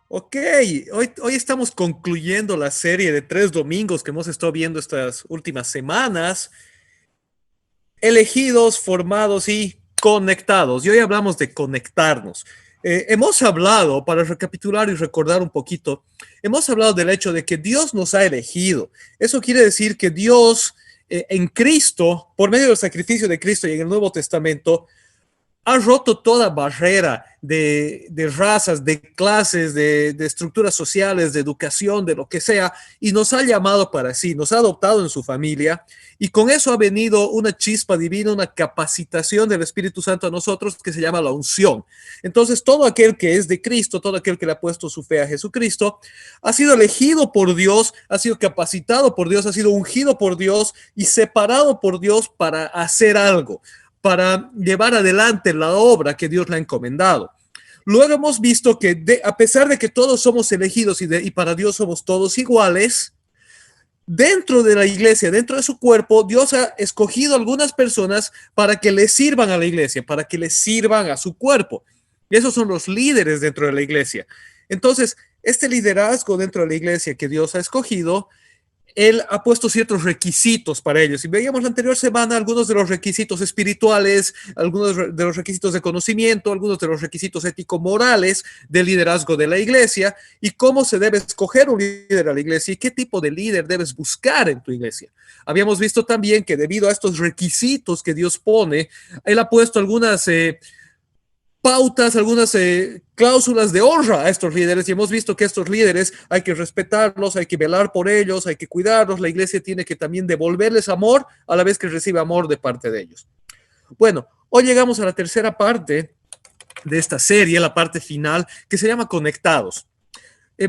Ok, hoy estamos concluyendo la serie de 3 domingos que hemos estado viendo estas últimas semanas, elegidos, formados y conectados. Y hoy hablamos de conectarnos. Hemos hablado, para recapitular y recordar un poquito, hemos hablado del hecho de que Dios nos ha elegido. Eso quiere decir que Dios en Cristo, por medio del sacrificio de Cristo y en el Nuevo Testamento, ha roto toda barrera de razas, de clases, de estructuras sociales, de educación, de lo que sea, y nos ha llamado para sí, nos ha adoptado en su familia, y con eso ha venido una chispa divina, una capacitación del Espíritu Santo a nosotros que se llama la unción. Entonces, todo aquel que es de Cristo, todo aquel que le ha puesto su fe a Jesucristo, ha sido elegido por Dios, ha sido capacitado por Dios, ha sido ungido por Dios y separado por Dios para hacer algo, para llevar adelante la obra que Dios le ha encomendado. Luego hemos visto que a pesar de que todos somos elegidos y para Dios somos todos iguales, dentro de la iglesia, dentro de su cuerpo, Dios ha escogido algunas personas para que le sirvan a la iglesia, para que le sirvan a su cuerpo. Y esos son los líderes dentro de la iglesia. Entonces, este liderazgo dentro de la iglesia que Dios ha escogido, él ha puesto ciertos requisitos para ellos. Y veíamos la anterior semana algunos de los requisitos espirituales, algunos de los requisitos de conocimiento, algunos de los requisitos ético-morales del liderazgo de la iglesia y cómo se debe escoger un líder a la iglesia y qué tipo de líder debes buscar en tu iglesia. Habíamos visto también que debido a estos requisitos que Dios pone, él ha puesto algunas pautas, algunas cláusulas de honra a estos líderes y hemos visto que estos líderes hay que respetarlos, hay que velar por ellos, hay que cuidarlos, la iglesia tiene que también devolverles amor a la vez que recibe amor de parte de ellos. Bueno, hoy llegamos a la tercera parte de esta serie, la parte final, que se llama Conectados.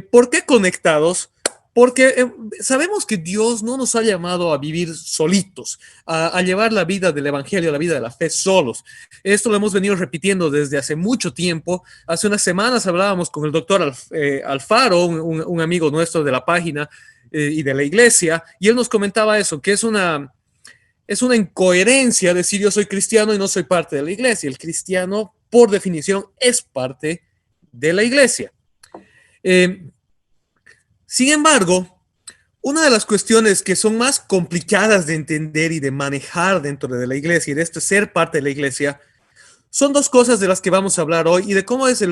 ¿Por qué conectados? Porque sabemos que Dios no nos ha llamado a vivir solitos, a llevar la vida del Evangelio, la vida de la fe solos. Esto lo hemos venido repitiendo desde hace mucho tiempo. Hace unas semanas hablábamos con el doctor Alfaro, un amigo nuestro de la página y de la iglesia, y él nos comentaba eso, que es una incoherencia decir yo soy cristiano y no soy parte de la iglesia. El cristiano, por definición, es parte de la iglesia. Sin embargo, una de las cuestiones que son más complicadas de entender y de manejar dentro de la iglesia y de este ser parte de la iglesia son dos cosas de las que vamos a hablar hoy y de cómo es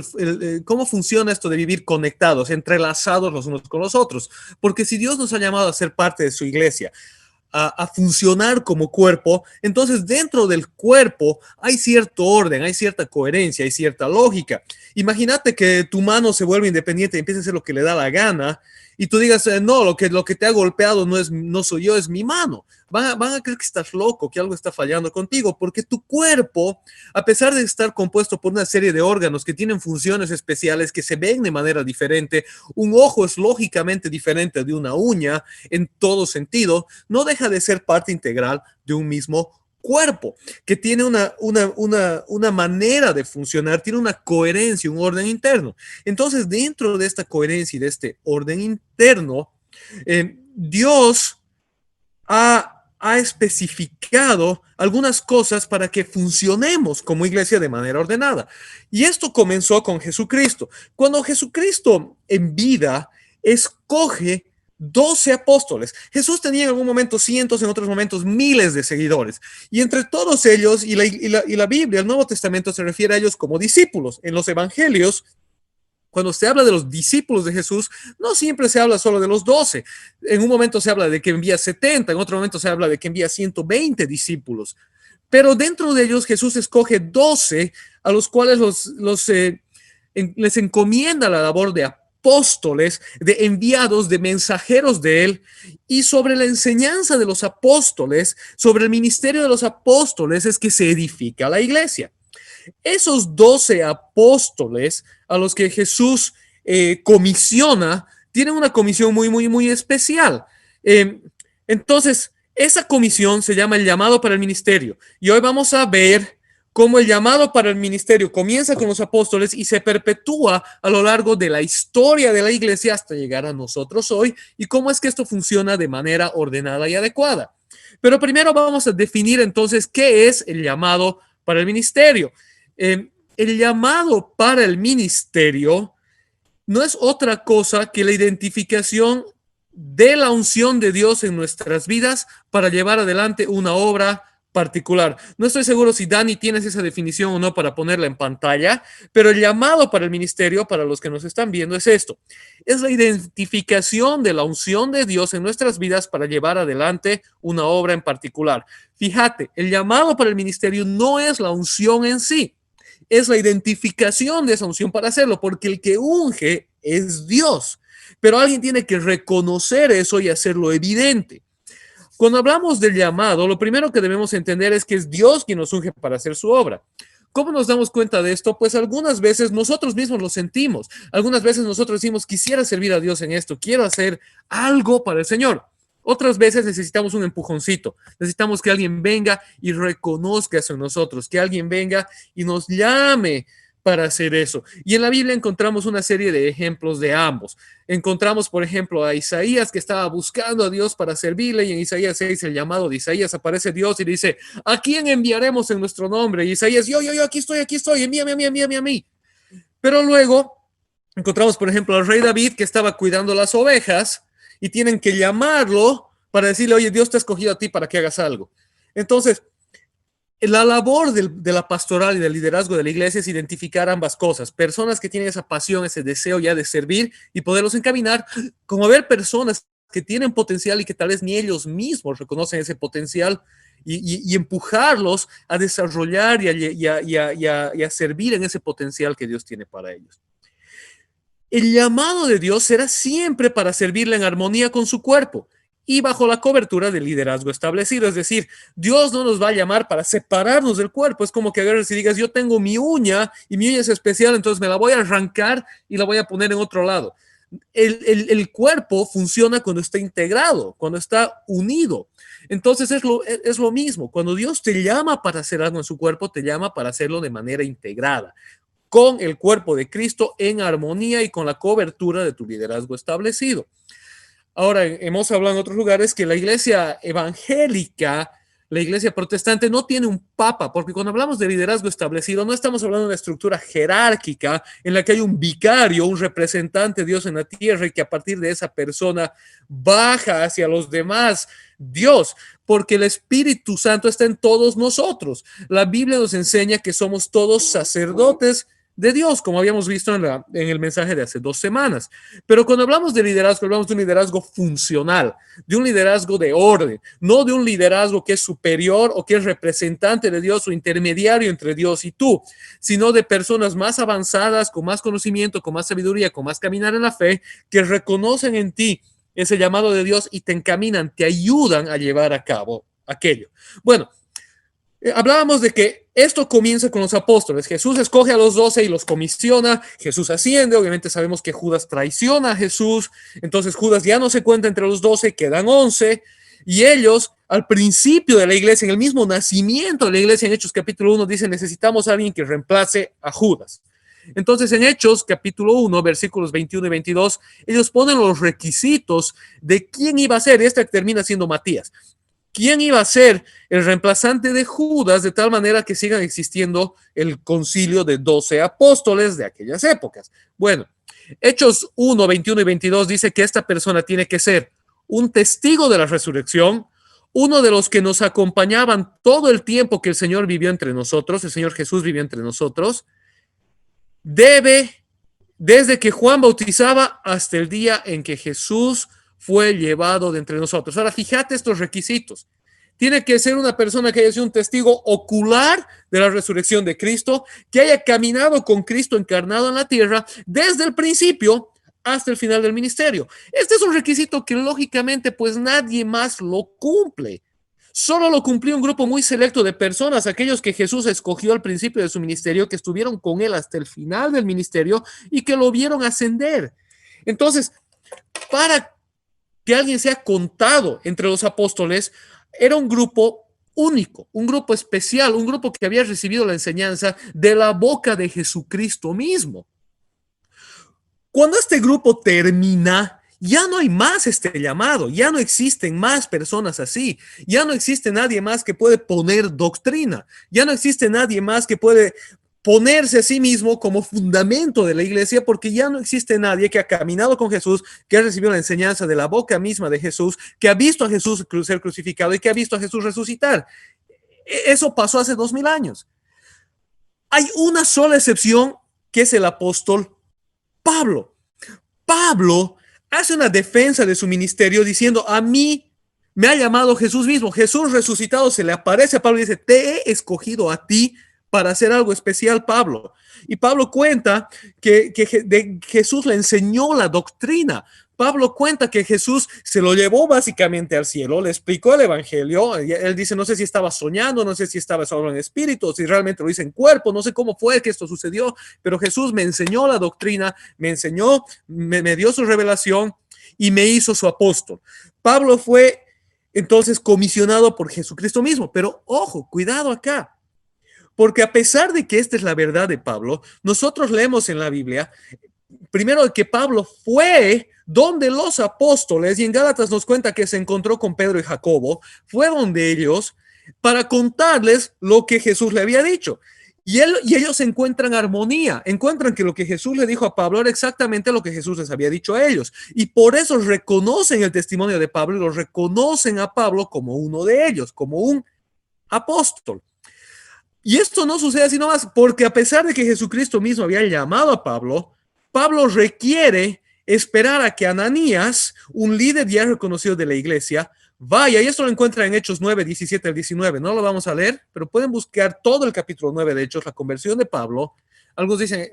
cómo funciona esto de vivir conectados, entrelazados los unos con los otros. Porque si Dios nos ha llamado a ser parte de su iglesia, a funcionar como cuerpo, entonces dentro del cuerpo hay cierto orden, hay cierta coherencia, hay cierta lógica. Imagínate que tu mano se vuelve independiente y empieza a hacer lo que le da la gana y tú digas, no, lo que te ha golpeado no soy yo, es mi mano. Van a creer que estás loco, que algo está fallando contigo, porque tu cuerpo, a pesar de estar compuesto por una serie de órganos que tienen funciones especiales, que se ven de manera diferente, un ojo es lógicamente diferente de una uña en todo sentido, no deja de ser parte integral de un mismo cuerpo, que tiene una manera de funcionar, tiene una coherencia, un orden interno. Entonces, dentro de esta coherencia y de este orden interno, Dios ha especificado algunas cosas para que funcionemos como iglesia de manera ordenada. Y esto comenzó con Jesucristo. Cuando Jesucristo en vida escoge 12 apóstoles. Jesús tenía en algún momento cientos, en otros momentos miles de seguidores. Y entre todos ellos, y la Biblia, el Nuevo Testamento se refiere a ellos como discípulos. En los evangelios, cuando se habla de los discípulos de Jesús, no siempre se habla solo de los 12. En un momento se habla de que envía 70, en otro momento se habla de que envía 120 discípulos. Pero dentro de ellos Jesús escoge 12 a los cuales les encomienda la labor de apóstoles, de enviados, de mensajeros de él, y sobre la enseñanza de los apóstoles, sobre el ministerio de los apóstoles es que se edifica la iglesia. Esos 12 apóstoles a los que Jesús comisiona, tienen una comisión muy, muy, muy especial. Entonces, esa comisión se llama el llamado para el ministerio. Y hoy vamos a ver cómo el llamado para el ministerio comienza con los apóstoles y se perpetúa a lo largo de la historia de la iglesia hasta llegar a nosotros hoy y cómo es que esto funciona de manera ordenada y adecuada. Pero primero vamos a definir entonces qué es el llamado para el ministerio. El llamado para el ministerio no es otra cosa que la identificación de la unción de Dios en nuestras vidas para llevar adelante una obra particular. No estoy seguro si Dani tienes esa definición o no para ponerla en pantalla, pero el llamado para el ministerio, para los que nos están viendo, es esto. Es la identificación de la unción de Dios en nuestras vidas para llevar adelante una obra en particular. Fíjate, el llamado para el ministerio no es la unción en sí, es la identificación de esa unción para hacerlo, porque el que unge es Dios. Pero alguien tiene que reconocer eso y hacerlo evidente. Cuando hablamos del llamado, lo primero que debemos entender es que es Dios quien nos unge para hacer su obra. ¿Cómo nos damos cuenta de esto? Pues algunas veces nosotros mismos lo sentimos. Algunas veces nosotros decimos, quisiera servir a Dios en esto, quiero hacer algo para el Señor. Otras veces necesitamos un empujoncito, necesitamos que alguien venga y reconozca eso en nosotros, que alguien venga y nos llame para hacer eso. Y en la Biblia encontramos una serie de ejemplos de ambos. Encontramos, por ejemplo, a Isaías que estaba buscando a Dios para servirle, y en Isaías 6, el llamado de Isaías, aparece Dios y dice, ¿a quién enviaremos en nuestro nombre? Y Isaías, yo, aquí estoy, envíame a mí. Pero luego encontramos, por ejemplo, al rey David que estaba cuidando las ovejas y tienen que llamarlo para decirle, oye, Dios te ha escogido a ti para que hagas algo. Entonces, la labor de la pastoral y del liderazgo de la iglesia es identificar ambas cosas. Personas que tienen esa pasión, ese deseo ya de servir y poderlos encaminar, como ver personas que tienen potencial y que tal vez ni ellos mismos reconocen ese potencial y empujarlos a desarrollar y a servir en ese potencial que Dios tiene para ellos. El llamado de Dios será siempre para servirle en armonía con su cuerpo y bajo la cobertura del liderazgo establecido. Es decir, Dios no nos va a llamar para separarnos del cuerpo. Es como que agarres y digas, yo tengo mi uña y mi uña es especial, entonces me la voy a arrancar y la voy a poner en otro lado. El cuerpo funciona cuando está integrado, cuando está unido. Entonces es lo mismo. Cuando Dios te llama para hacer algo en su cuerpo, te llama para hacerlo de manera integrada, con el cuerpo de Cristo en armonía y con la cobertura de tu liderazgo establecido. Ahora, hemos hablado en otros lugares que la iglesia evangélica, la iglesia protestante, no tiene un papa, porque cuando hablamos de liderazgo establecido, no estamos hablando de una estructura jerárquica en la que hay un vicario, un representante de Dios en la tierra y que a partir de esa persona baja hacia los demás Dios, porque el Espíritu Santo está en todos nosotros. La Biblia nos enseña que somos todos sacerdotes de Dios, como habíamos visto en el mensaje de hace 2 semanas. Pero cuando hablamos de liderazgo, hablamos de un liderazgo funcional, de un liderazgo de orden, no de un liderazgo que es superior o que es representante de Dios o intermediario entre Dios y tú, sino de personas más avanzadas, con más conocimiento, con más sabiduría, con más caminar en la fe, que reconocen en ti ese llamado de Dios y te encaminan, te ayudan a llevar a cabo aquello. Bueno, hablábamos de que esto comienza con los apóstoles. Jesús escoge a los 12 y los comisiona. Jesús asciende. Obviamente sabemos que Judas traiciona a Jesús. Entonces Judas ya no se cuenta entre los 12, quedan 11. Y ellos, al principio de la iglesia, en el mismo nacimiento de la iglesia, en Hechos capítulo 1, dicen, necesitamos a alguien que reemplace a Judas. Entonces, en Hechos capítulo 1, versículos 21 y 22, ellos ponen los requisitos de quién iba a ser. Y esta termina siendo Matías. ¿Quién iba a ser el reemplazante de Judas de tal manera que sigan existiendo el concilio de 12 apóstoles de aquellas épocas? Bueno, Hechos 1, 21 y 22 dice que esta persona tiene que ser un testigo de la resurrección, uno de los que nos acompañaban todo el tiempo que el Señor vivió entre nosotros, el Señor Jesús vivió entre nosotros, desde que Juan bautizaba hasta el día en que Jesús fue llevado de entre nosotros. Ahora, fíjate estos requisitos. Tiene que ser una persona que haya sido un testigo ocular de la resurrección de Cristo, que haya caminado con Cristo encarnado en la tierra desde el principio hasta el final del ministerio. Este es un requisito que lógicamente pues nadie más lo cumple. Solo lo cumplió un grupo muy selecto de personas, aquellos que Jesús escogió al principio de su ministerio, que estuvieron con él hasta el final del ministerio y que lo vieron ascender. Entonces, para que alguien sea contado entre los apóstoles, era un grupo único, un grupo especial, un grupo que había recibido la enseñanza de la boca de Jesucristo mismo. Cuando este grupo termina, ya no hay más este llamado, ya no existen más personas así, ya no existe nadie más que puede poner doctrina, ya no existe nadie más que puede ponerse a sí mismo como fundamento de la iglesia, porque ya no existe nadie que ha caminado con Jesús, que ha recibido la enseñanza de la boca misma de Jesús, que ha visto a Jesús ser crucificado y que ha visto a Jesús resucitar. Eso pasó hace 2000 años. Hay una sola excepción, que es el apóstol Pablo. Pablo hace una defensa de su ministerio diciendo: a mí me ha llamado Jesús mismo. Jesús resucitado se le aparece a Pablo y dice: te he escogido a ti para hacer algo especial, Pablo. Y Pablo cuenta que Jesús le enseñó la doctrina. Pablo cuenta que Jesús se lo llevó básicamente al cielo, le explicó el evangelio. Él dice: no sé si estaba soñando, no sé si estaba solo en espíritu, si realmente lo hice en cuerpo, no sé cómo fue que esto sucedió, pero Jesús me enseñó la doctrina, me enseñó, me dio su revelación y me hizo su apóstol. Pablo fue entonces comisionado por Jesucristo mismo, pero ojo, cuidado acá. Porque a pesar de que esta es la verdad de Pablo, nosotros leemos en la Biblia, primero, que Pablo fue donde los apóstoles, y en Gálatas nos cuenta que se encontró con Pedro y Jacobo, fue donde ellos para contarles lo que Jesús le había dicho. Y ellos encuentran armonía, encuentran que lo que Jesús le dijo a Pablo era exactamente lo que Jesús les había dicho a ellos. Y por eso reconocen el testimonio de Pablo y lo reconocen a Pablo como uno de ellos, como un apóstol. Y esto no sucede así nomás, porque a pesar de que Jesucristo mismo había llamado a Pablo, Pablo requiere esperar a que Ananías, un líder ya reconocido de la iglesia, vaya, y esto lo encuentra en Hechos 9, 17 al 19. No lo vamos a leer, pero pueden buscar todo el capítulo 9 de Hechos, la conversión de Pablo. Algunos dicen,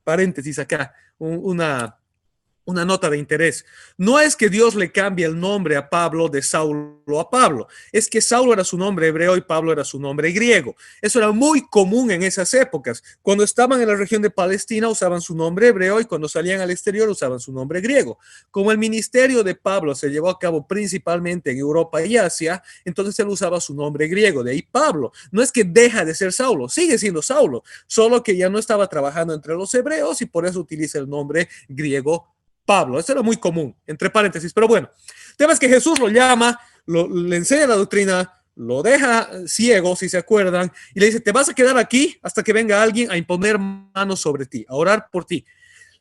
paréntesis acá, una nota de interés. No es que Dios le cambie el nombre a Pablo de Saulo a Pablo, es que Saulo era su nombre hebreo y Pablo era su nombre griego. Eso era muy común en esas épocas. Cuando estaban en la región de Palestina usaban su nombre hebreo y cuando salían al exterior usaban su nombre griego. Como el ministerio de Pablo se llevó a cabo principalmente en Europa y Asia, entonces él usaba su nombre griego, de ahí Pablo. No es que deja de ser Saulo, sigue siendo Saulo, solo que ya no estaba trabajando entre los hebreos y por eso utiliza el nombre griego Pablo. Eso era muy común, entre paréntesis, pero bueno, el tema es que Jesús lo llama, le enseña la doctrina, lo deja ciego, si se acuerdan, y le dice: te vas a quedar aquí hasta que venga alguien a imponer manos sobre ti, a orar por ti.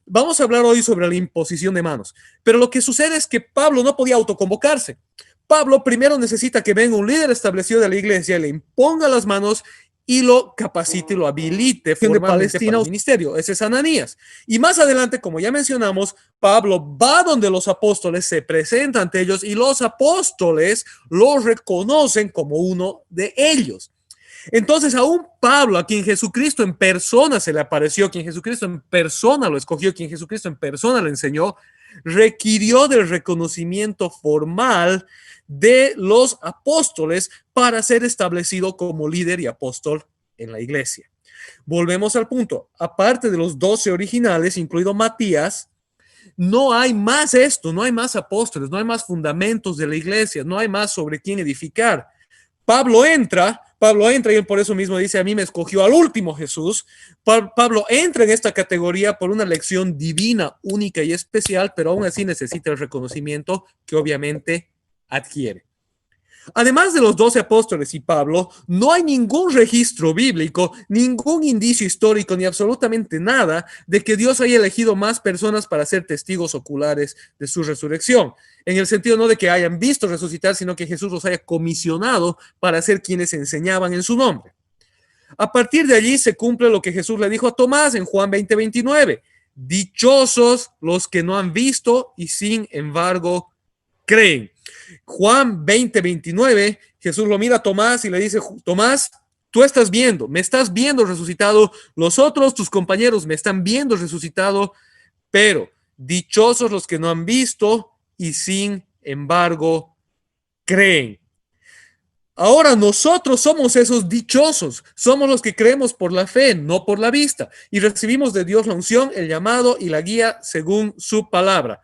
Vamos a hablar hoy sobre la imposición de manos, pero lo que sucede es que Pablo no podía autoconvocarse. Pablo primero necesita que venga un líder establecido de la iglesia, le imponga las manos y lo capacite y lo habilite formalmente para el ministerio. Ese es Ananías. Y más adelante, como ya mencionamos, Pablo va donde los apóstoles, se presenta ante ellos y los apóstoles lo reconocen como uno de ellos. Entonces, aún Pablo, a quien Jesucristo en persona se le apareció, quien Jesucristo en persona lo escogió, quien Jesucristo en persona le enseñó, requirió del reconocimiento formal de los apóstoles para ser establecido como líder y apóstol en la iglesia. Volvemos al punto. Aparte de los 12 originales, incluido Matías, no hay más esto, no hay más apóstoles, no hay más fundamentos de la iglesia, no hay más sobre quién edificar. Pablo entra y él por eso mismo dice: a mí me escogió al último Jesús. Pablo entra en esta categoría por una lección divina, única y especial, pero aún así necesita el reconocimiento que obviamente adquiere. Además de los 12 apóstoles y Pablo, no hay ningún registro bíblico, ningún indicio histórico, ni absolutamente nada de que Dios haya elegido más personas para ser testigos oculares de su resurrección. En el sentido no de que hayan visto resucitar, sino que Jesús los haya comisionado para ser quienes enseñaban en su nombre. A partir de allí se cumple lo que Jesús le dijo a Tomás en Juan 20:29. Dichosos los que no han visto y sin embargo creen. Juan 20:29, Jesús lo mira a Tomás y le dice: Tomás, tú estás viendo, me estás viendo resucitado, los otros, tus compañeros, me están viendo resucitado, pero dichosos los que no han visto y sin embargo creen. Ahora nosotros somos esos dichosos, somos los que creemos por la fe, no por la vista, y recibimos de Dios la unción, el llamado y la guía según su palabra.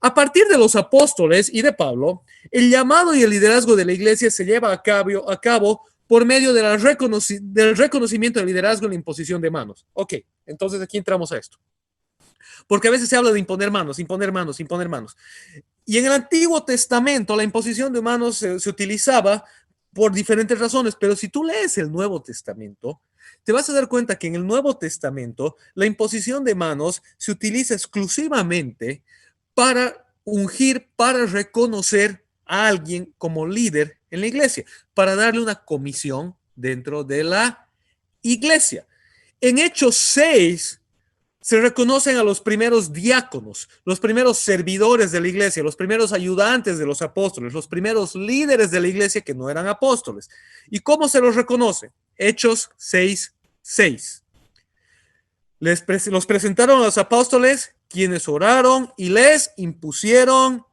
A partir de los apóstoles y de Pablo, el llamado y el liderazgo de la iglesia se lleva a cabo por medio de del reconocimiento del liderazgo y la imposición de manos. Ok, entonces aquí entramos a esto. Porque a veces se habla de imponer manos, imponer manos, imponer manos. Y en el Antiguo Testamento la imposición de manos se utilizaba por diferentes razones, pero si tú lees el Nuevo Testamento, te vas a dar cuenta que en el Nuevo Testamento la imposición de manos se utiliza exclusivamente para ungir, para reconocer a alguien como líder en la iglesia, para darle una comisión dentro de la iglesia. En Hechos 6 se reconocen a los primeros diáconos, los primeros servidores de la iglesia, los primeros ayudantes de los apóstoles, los primeros líderes de la iglesia que no eran apóstoles. ¿Y cómo se los reconoce? Hechos 6:6. Los presentaron a los apóstoles, quienes oraron y les impusieron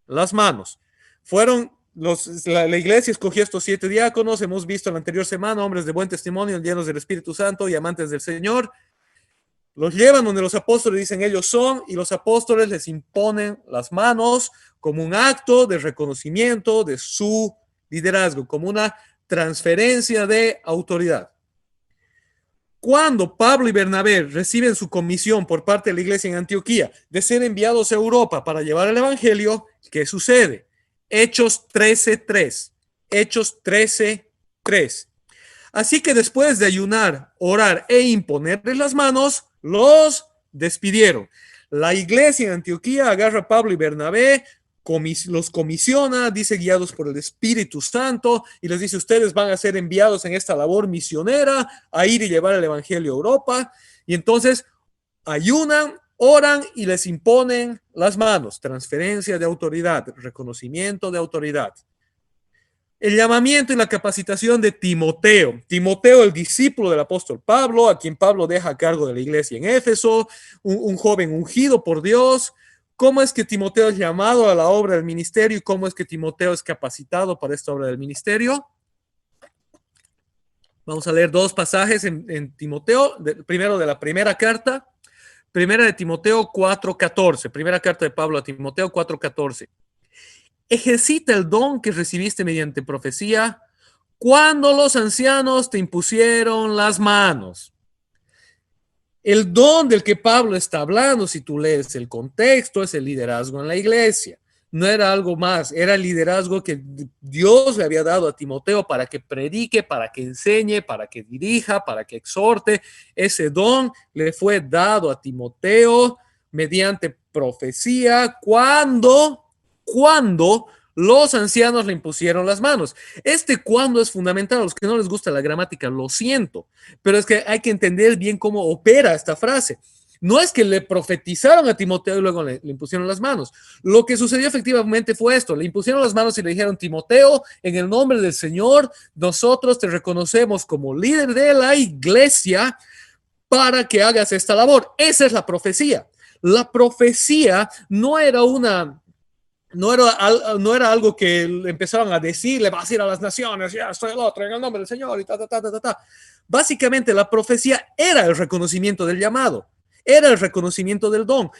las manos. La iglesia escogió estos 7 diáconos, hemos visto en la anterior semana, hombres de buen testimonio, llenos del Espíritu Santo y amantes del Señor. Los llevan donde los apóstoles dicen ellos son, y los apóstoles les imponen las manos como un acto de reconocimiento de su liderazgo, como una transferencia de autoridad. Cuando Pablo y Bernabé reciben su comisión por parte de la iglesia en Antioquía de ser enviados a Europa para llevar el evangelio, ¿qué sucede? Hechos 13:3. Hechos 13:3. Así que después de ayunar, orar e imponerles las manos, los despidieron. La iglesia en Antioquía agarra a Pablo y Bernabé, los comisiona, dice guiados por el Espíritu Santo, y les dice, ustedes van a ser enviados en esta labor misionera a ir y llevar el evangelio a Europa. Y entonces ayunan, oran y les imponen las manos. Transferencia de autoridad, reconocimiento de autoridad. El llamamiento y la capacitación de Timoteo. Timoteo, el discípulo del apóstol Pablo, a quien Pablo deja a cargo de la iglesia en Éfeso, un joven ungido por Dios. ¿Cómo es que Timoteo es llamado a la obra del ministerio y cómo es que Timoteo es capacitado para esta obra del ministerio? Vamos a leer 2 pasajes en Timoteo, primero de la primera carta, primera de Timoteo 4:14, primera carta de Pablo a Timoteo 4:14. Ejercita el don que recibiste mediante profecía cuando los ancianos te impusieron las manos. El don del que Pablo está hablando, si tú lees el contexto, es el liderazgo en la iglesia. No era algo más, era el liderazgo que Dios le había dado a Timoteo para que predique, para que enseñe, para que dirija, para que exhorte. Ese don le fue dado a Timoteo mediante profecía cuando los ancianos le impusieron las manos. Cuando es fundamental. A los que no les gusta la gramática, lo siento, pero es que hay que entender bien cómo opera esta frase. No es que le profetizaron a Timoteo y luego le impusieron las manos. Lo que sucedió efectivamente fue esto. Le impusieron las manos y le dijeron, Timoteo, en el nombre del Señor, nosotros te reconocemos como líder de la iglesia para que hagas esta labor. Esa es la profecía. La profecía no era algo que empezaron a decir, le vas a ir a las naciones, ya estoy el otro, en el nombre del Señor, y ta, ta, ta, ta, ta. Básicamente la profecía era el reconocimiento del llamado, era el reconocimiento del don.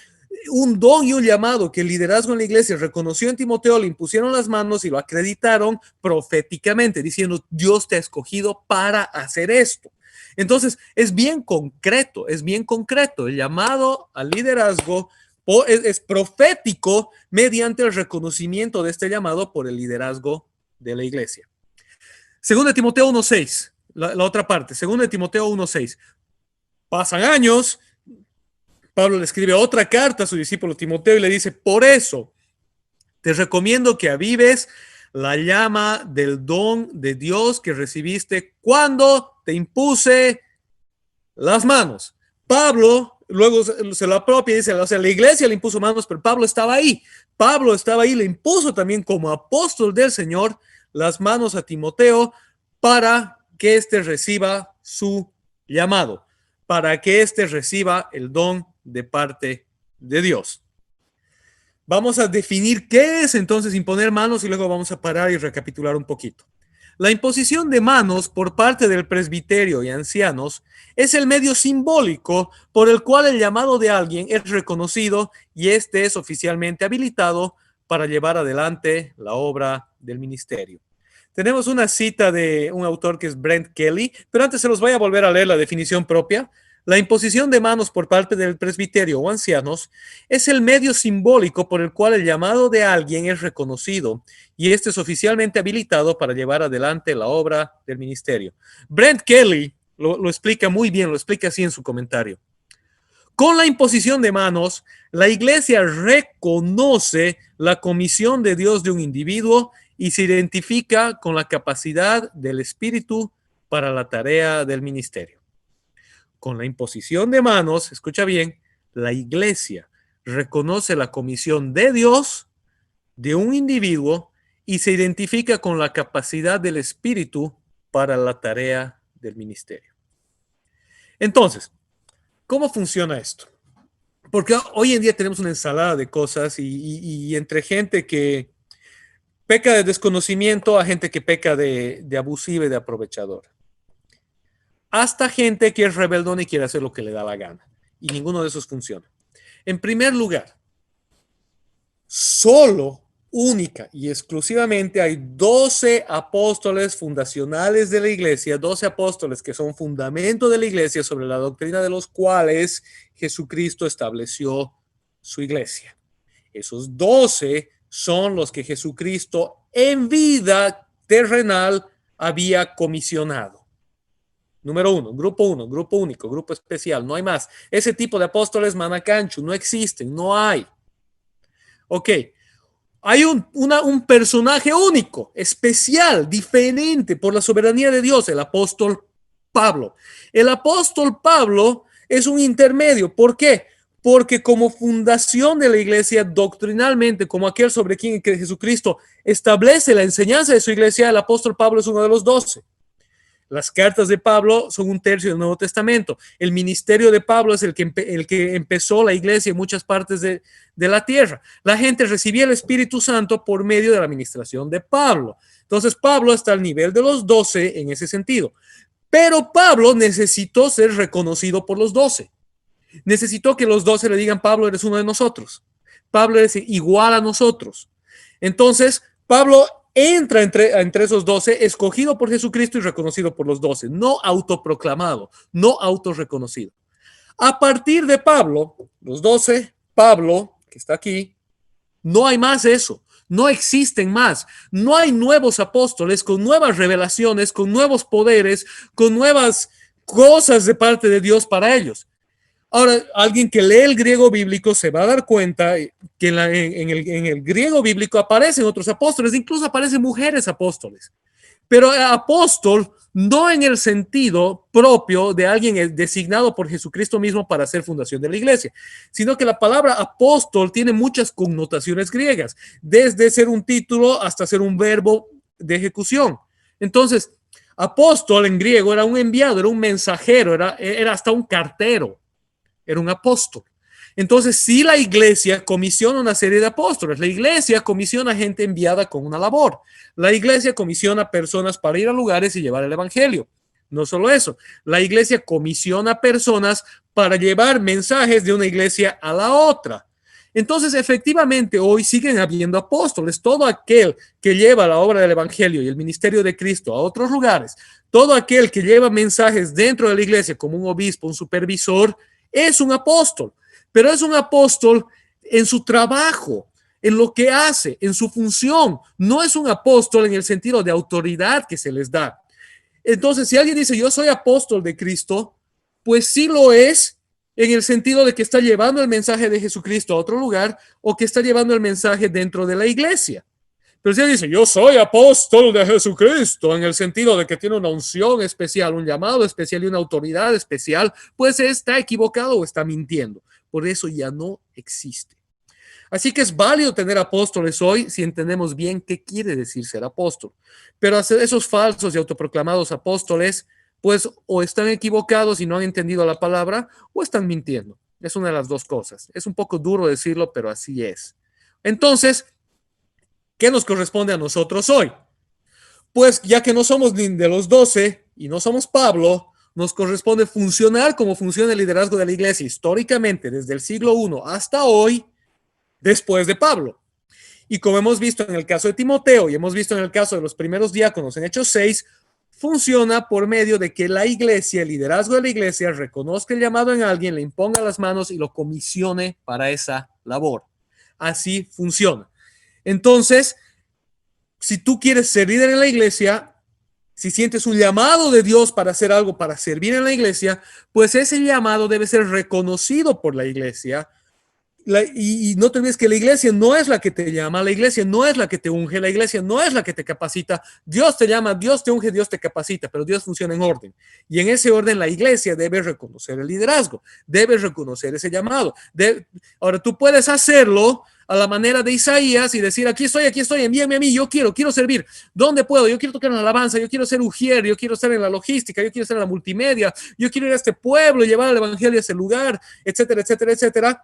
Un don y un llamado que el liderazgo en la iglesia reconoció en Timoteo, le impusieron las manos y lo acreditaron proféticamente, diciendo, Dios te ha escogido para hacer esto. Entonces, es bien concreto. El llamado al liderazgo es profético mediante el reconocimiento de este llamado por el liderazgo de la iglesia. Según de Timoteo 1:6, la otra parte, según de Timoteo 1:6, pasan años, Pablo le escribe otra carta a su discípulo Timoteo y le dice, por eso te recomiendo que avives la llama del don de Dios que recibiste cuando te impuse las manos. Pablo luego se lo apropia y dice, o sea, la iglesia le impuso manos, pero Pablo estaba ahí. Le impuso también como apóstol del Señor las manos a Timoteo para que éste reciba su llamado, para que éste reciba el don de parte de Dios. Vamos a definir qué es entonces imponer manos y luego vamos a parar y recapitular un poquito. La imposición de manos por parte del presbiterio y ancianos es el medio simbólico por el cual el llamado de alguien es reconocido y éste es oficialmente habilitado para llevar adelante la obra del ministerio. Tenemos una cita de un autor que es Brent Kelly, pero antes se los voy a volver a leer la definición propia La imposición de manos por parte del presbiterio o ancianos es el medio simbólico por el cual el llamado de alguien es reconocido y este es oficialmente habilitado para llevar adelante la obra del ministerio. Brent Kelly lo explica muy bien, lo explica así en su comentario. Con la imposición de manos, la iglesia reconoce la comisión de Dios de un individuo y se identifica con la capacidad del Espíritu para la tarea del ministerio. Con la imposición de manos, escucha bien, la iglesia reconoce la comisión de Dios de un individuo y se identifica con la capacidad del Espíritu para la tarea del ministerio. Entonces, ¿cómo funciona esto? Porque hoy en día tenemos una ensalada de cosas y entre gente que peca de desconocimiento a gente que peca de abusiva y de aprovechadora. Hasta gente que es rebeldona y quiere hacer lo que le da la gana. Y ninguno de esos funciona. En primer lugar, solo, única y exclusivamente hay 12 apóstoles fundacionales de la iglesia, 12 apóstoles que son fundamento de la iglesia sobre la doctrina de los cuales Jesucristo estableció su iglesia. Esos 12 son los que Jesucristo en vida terrenal había comisionado. Número uno, grupo único, grupo especial, no hay más. Ese tipo de apóstoles manacancho no existen, no hay. Ok, hay un personaje único, especial, diferente por la soberanía de Dios, el apóstol Pablo. El apóstol Pablo es un intermedio. ¿Por qué? Porque como fundación de la iglesia, doctrinalmente, como aquel sobre quien Jesucristo establece la enseñanza de su iglesia, el apóstol Pablo es uno de los 12. Las cartas de Pablo son un tercio del Nuevo Testamento. El ministerio de Pablo es el que empezó la iglesia en muchas partes de la tierra. La gente recibía el Espíritu Santo por medio de la administración de Pablo. Entonces Pablo está al nivel de los 12 en ese sentido. Pero Pablo necesitó ser reconocido por los 12. Necesitó que los 12 le digan, Pablo, eres uno de nosotros. Pablo es igual a nosotros. Entonces Pablo entra entre esos 12, escogido por Jesucristo y reconocido por los 12, no autoproclamado, no autorreconocido. A partir de Pablo, los 12, Pablo, que está aquí, no hay más eso, no existen más, no hay nuevos apóstoles con nuevas revelaciones, con nuevos poderes, con nuevas cosas de parte de Dios para ellos. Ahora, alguien que lee el griego bíblico se va a dar cuenta que en el griego bíblico aparecen otros apóstoles, incluso aparecen mujeres apóstoles. Pero apóstol no en el sentido propio de alguien designado por Jesucristo mismo para hacer fundación de la iglesia, sino que la palabra apóstol tiene muchas connotaciones griegas, desde ser un título hasta ser un verbo de ejecución. Entonces, apóstol en griego era un enviado, era un mensajero, era hasta un cartero. Era un apóstol. Entonces, si la iglesia comisiona una serie de apóstoles, la iglesia comisiona gente enviada con una labor. La iglesia comisiona personas para ir a lugares y llevar el evangelio. No solo eso, la iglesia comisiona personas para llevar mensajes de una iglesia a la otra. Entonces, efectivamente, hoy siguen habiendo apóstoles. Todo aquel que lleva la obra del evangelio y el ministerio de Cristo a otros lugares, todo aquel que lleva mensajes dentro de la iglesia como un obispo, un supervisor, es un apóstol, pero es un apóstol en su trabajo, en lo que hace, en su función. No es un apóstol en el sentido de autoridad que se les da. Entonces, si alguien dice, yo soy apóstol de Cristo, pues sí lo es en el sentido de que está llevando el mensaje de Jesucristo a otro lugar o que está llevando el mensaje dentro de la iglesia. Pero si él dice, yo soy apóstol de Jesucristo, en el sentido de que tiene una unción especial, un llamado especial y una autoridad especial, pues está equivocado o está mintiendo. Por eso ya no existe. Así que es válido tener apóstoles hoy si entendemos bien qué quiere decir ser apóstol. Pero esos falsos y autoproclamados apóstoles, pues o están equivocados y no han entendido la palabra, o están mintiendo. Es una de las dos cosas. Es un poco duro decirlo, pero así es. Entonces, ¿qué nos corresponde a nosotros hoy? Pues ya que no somos ni de los 12 y no somos Pablo, nos corresponde funcionar como funciona el liderazgo de la iglesia históricamente desde el siglo I hasta hoy, después de Pablo. Y como hemos visto en el caso de Timoteo y hemos visto en el caso de los primeros diáconos en Hechos 6, funciona por medio de que la iglesia, el liderazgo de la iglesia, reconozca el llamado en alguien, le imponga las manos y lo comisione para esa labor. Así funciona. Entonces, si tú quieres ser líder en la iglesia, si sientes un llamado de Dios para hacer algo, para servir en la iglesia, pues ese llamado debe ser reconocido por la iglesia. Y no te olvides que la iglesia no es la que te llama, la iglesia no es la que te unge, la iglesia no es la que te capacita. Dios te llama, Dios te unge, Dios te capacita, pero Dios funciona en orden. Y en ese orden la iglesia debe reconocer el liderazgo, debe reconocer ese llamado. Ahora tú puedes hacerlo a la manera de Isaías y decir, aquí estoy, envíame a mí, yo quiero servir. ¿Dónde puedo? Yo quiero tocar en la alabanza, yo quiero ser ujier, yo quiero estar en la logística, yo quiero estar en la multimedia, yo quiero ir a este pueblo y llevar el evangelio a ese lugar, etcétera, etcétera, etcétera.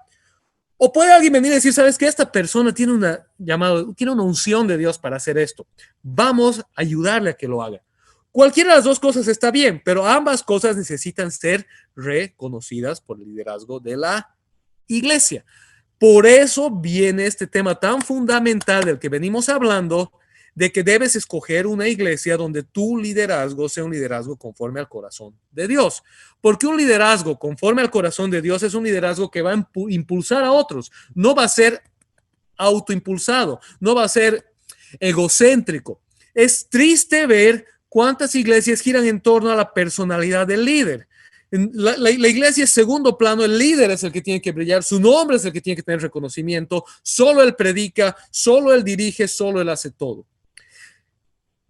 O puede alguien venir y decir, ¿sabes qué? Esta persona tiene tiene una unción de Dios para hacer esto. Vamos a ayudarle a que lo haga. Cualquiera de las dos cosas está bien, pero ambas cosas necesitan ser reconocidas por el liderazgo de la iglesia. Por eso viene este tema tan fundamental del que venimos hablando, de que debes escoger una iglesia donde tu liderazgo sea un liderazgo conforme al corazón de Dios. Porque un liderazgo conforme al corazón de Dios es un liderazgo que va a impulsar a otros. No va a ser autoimpulsado, no va a ser egocéntrico. Es triste ver cuántas iglesias giran en torno a la personalidad del líder. La iglesia es segundo plano, el líder es el que tiene que brillar, su nombre es el que tiene que tener reconocimiento, solo él predica, solo él dirige, solo él hace todo.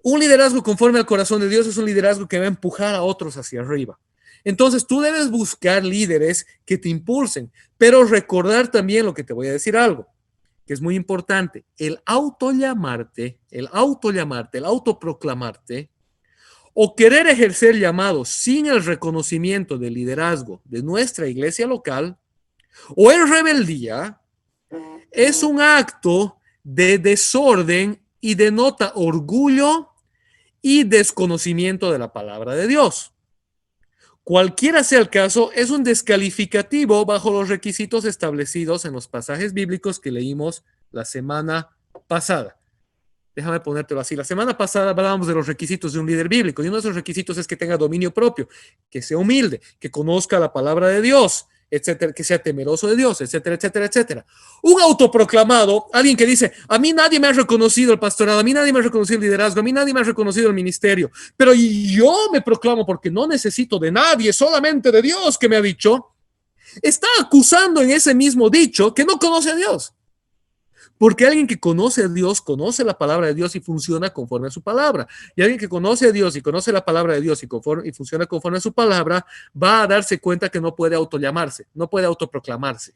Un liderazgo conforme al corazón de Dios es un liderazgo que va a empujar a otros hacia arriba. Entonces tú debes buscar líderes que te impulsen, pero recordar también lo que te voy a decir algo, que es muy importante. El autollamarte, el autoproclamarte o querer ejercer llamados sin el reconocimiento del liderazgo de nuestra iglesia local o en rebeldía es un acto de desorden y denota orgullo y desconocimiento de la palabra de Dios. Cualquiera sea el caso, es un descalificativo bajo los requisitos establecidos en los pasajes bíblicos que leímos la semana pasada. Déjame ponértelo así. La semana pasada hablábamos de los requisitos de un líder bíblico y uno de esos requisitos es que tenga dominio propio, que sea humilde, que conozca la palabra de Dios, etcétera, que sea temeroso de Dios, etcétera, etcétera, etcétera. Un autoproclamado, alguien que dice, a mí nadie me ha reconocido el pastorado, a mí nadie me ha reconocido el liderazgo, a mí nadie me ha reconocido el ministerio, pero yo me proclamo porque no necesito de nadie, solamente de Dios que me ha dicho, está acusando en ese mismo dicho que no conoce a Dios. Porque alguien que conoce a Dios, conoce la palabra de Dios y funciona conforme a su palabra. Y alguien que conoce a Dios y conoce la palabra de Dios y funciona conforme a su palabra, va a darse cuenta que no puede autollamarse, no puede autoproclamarse.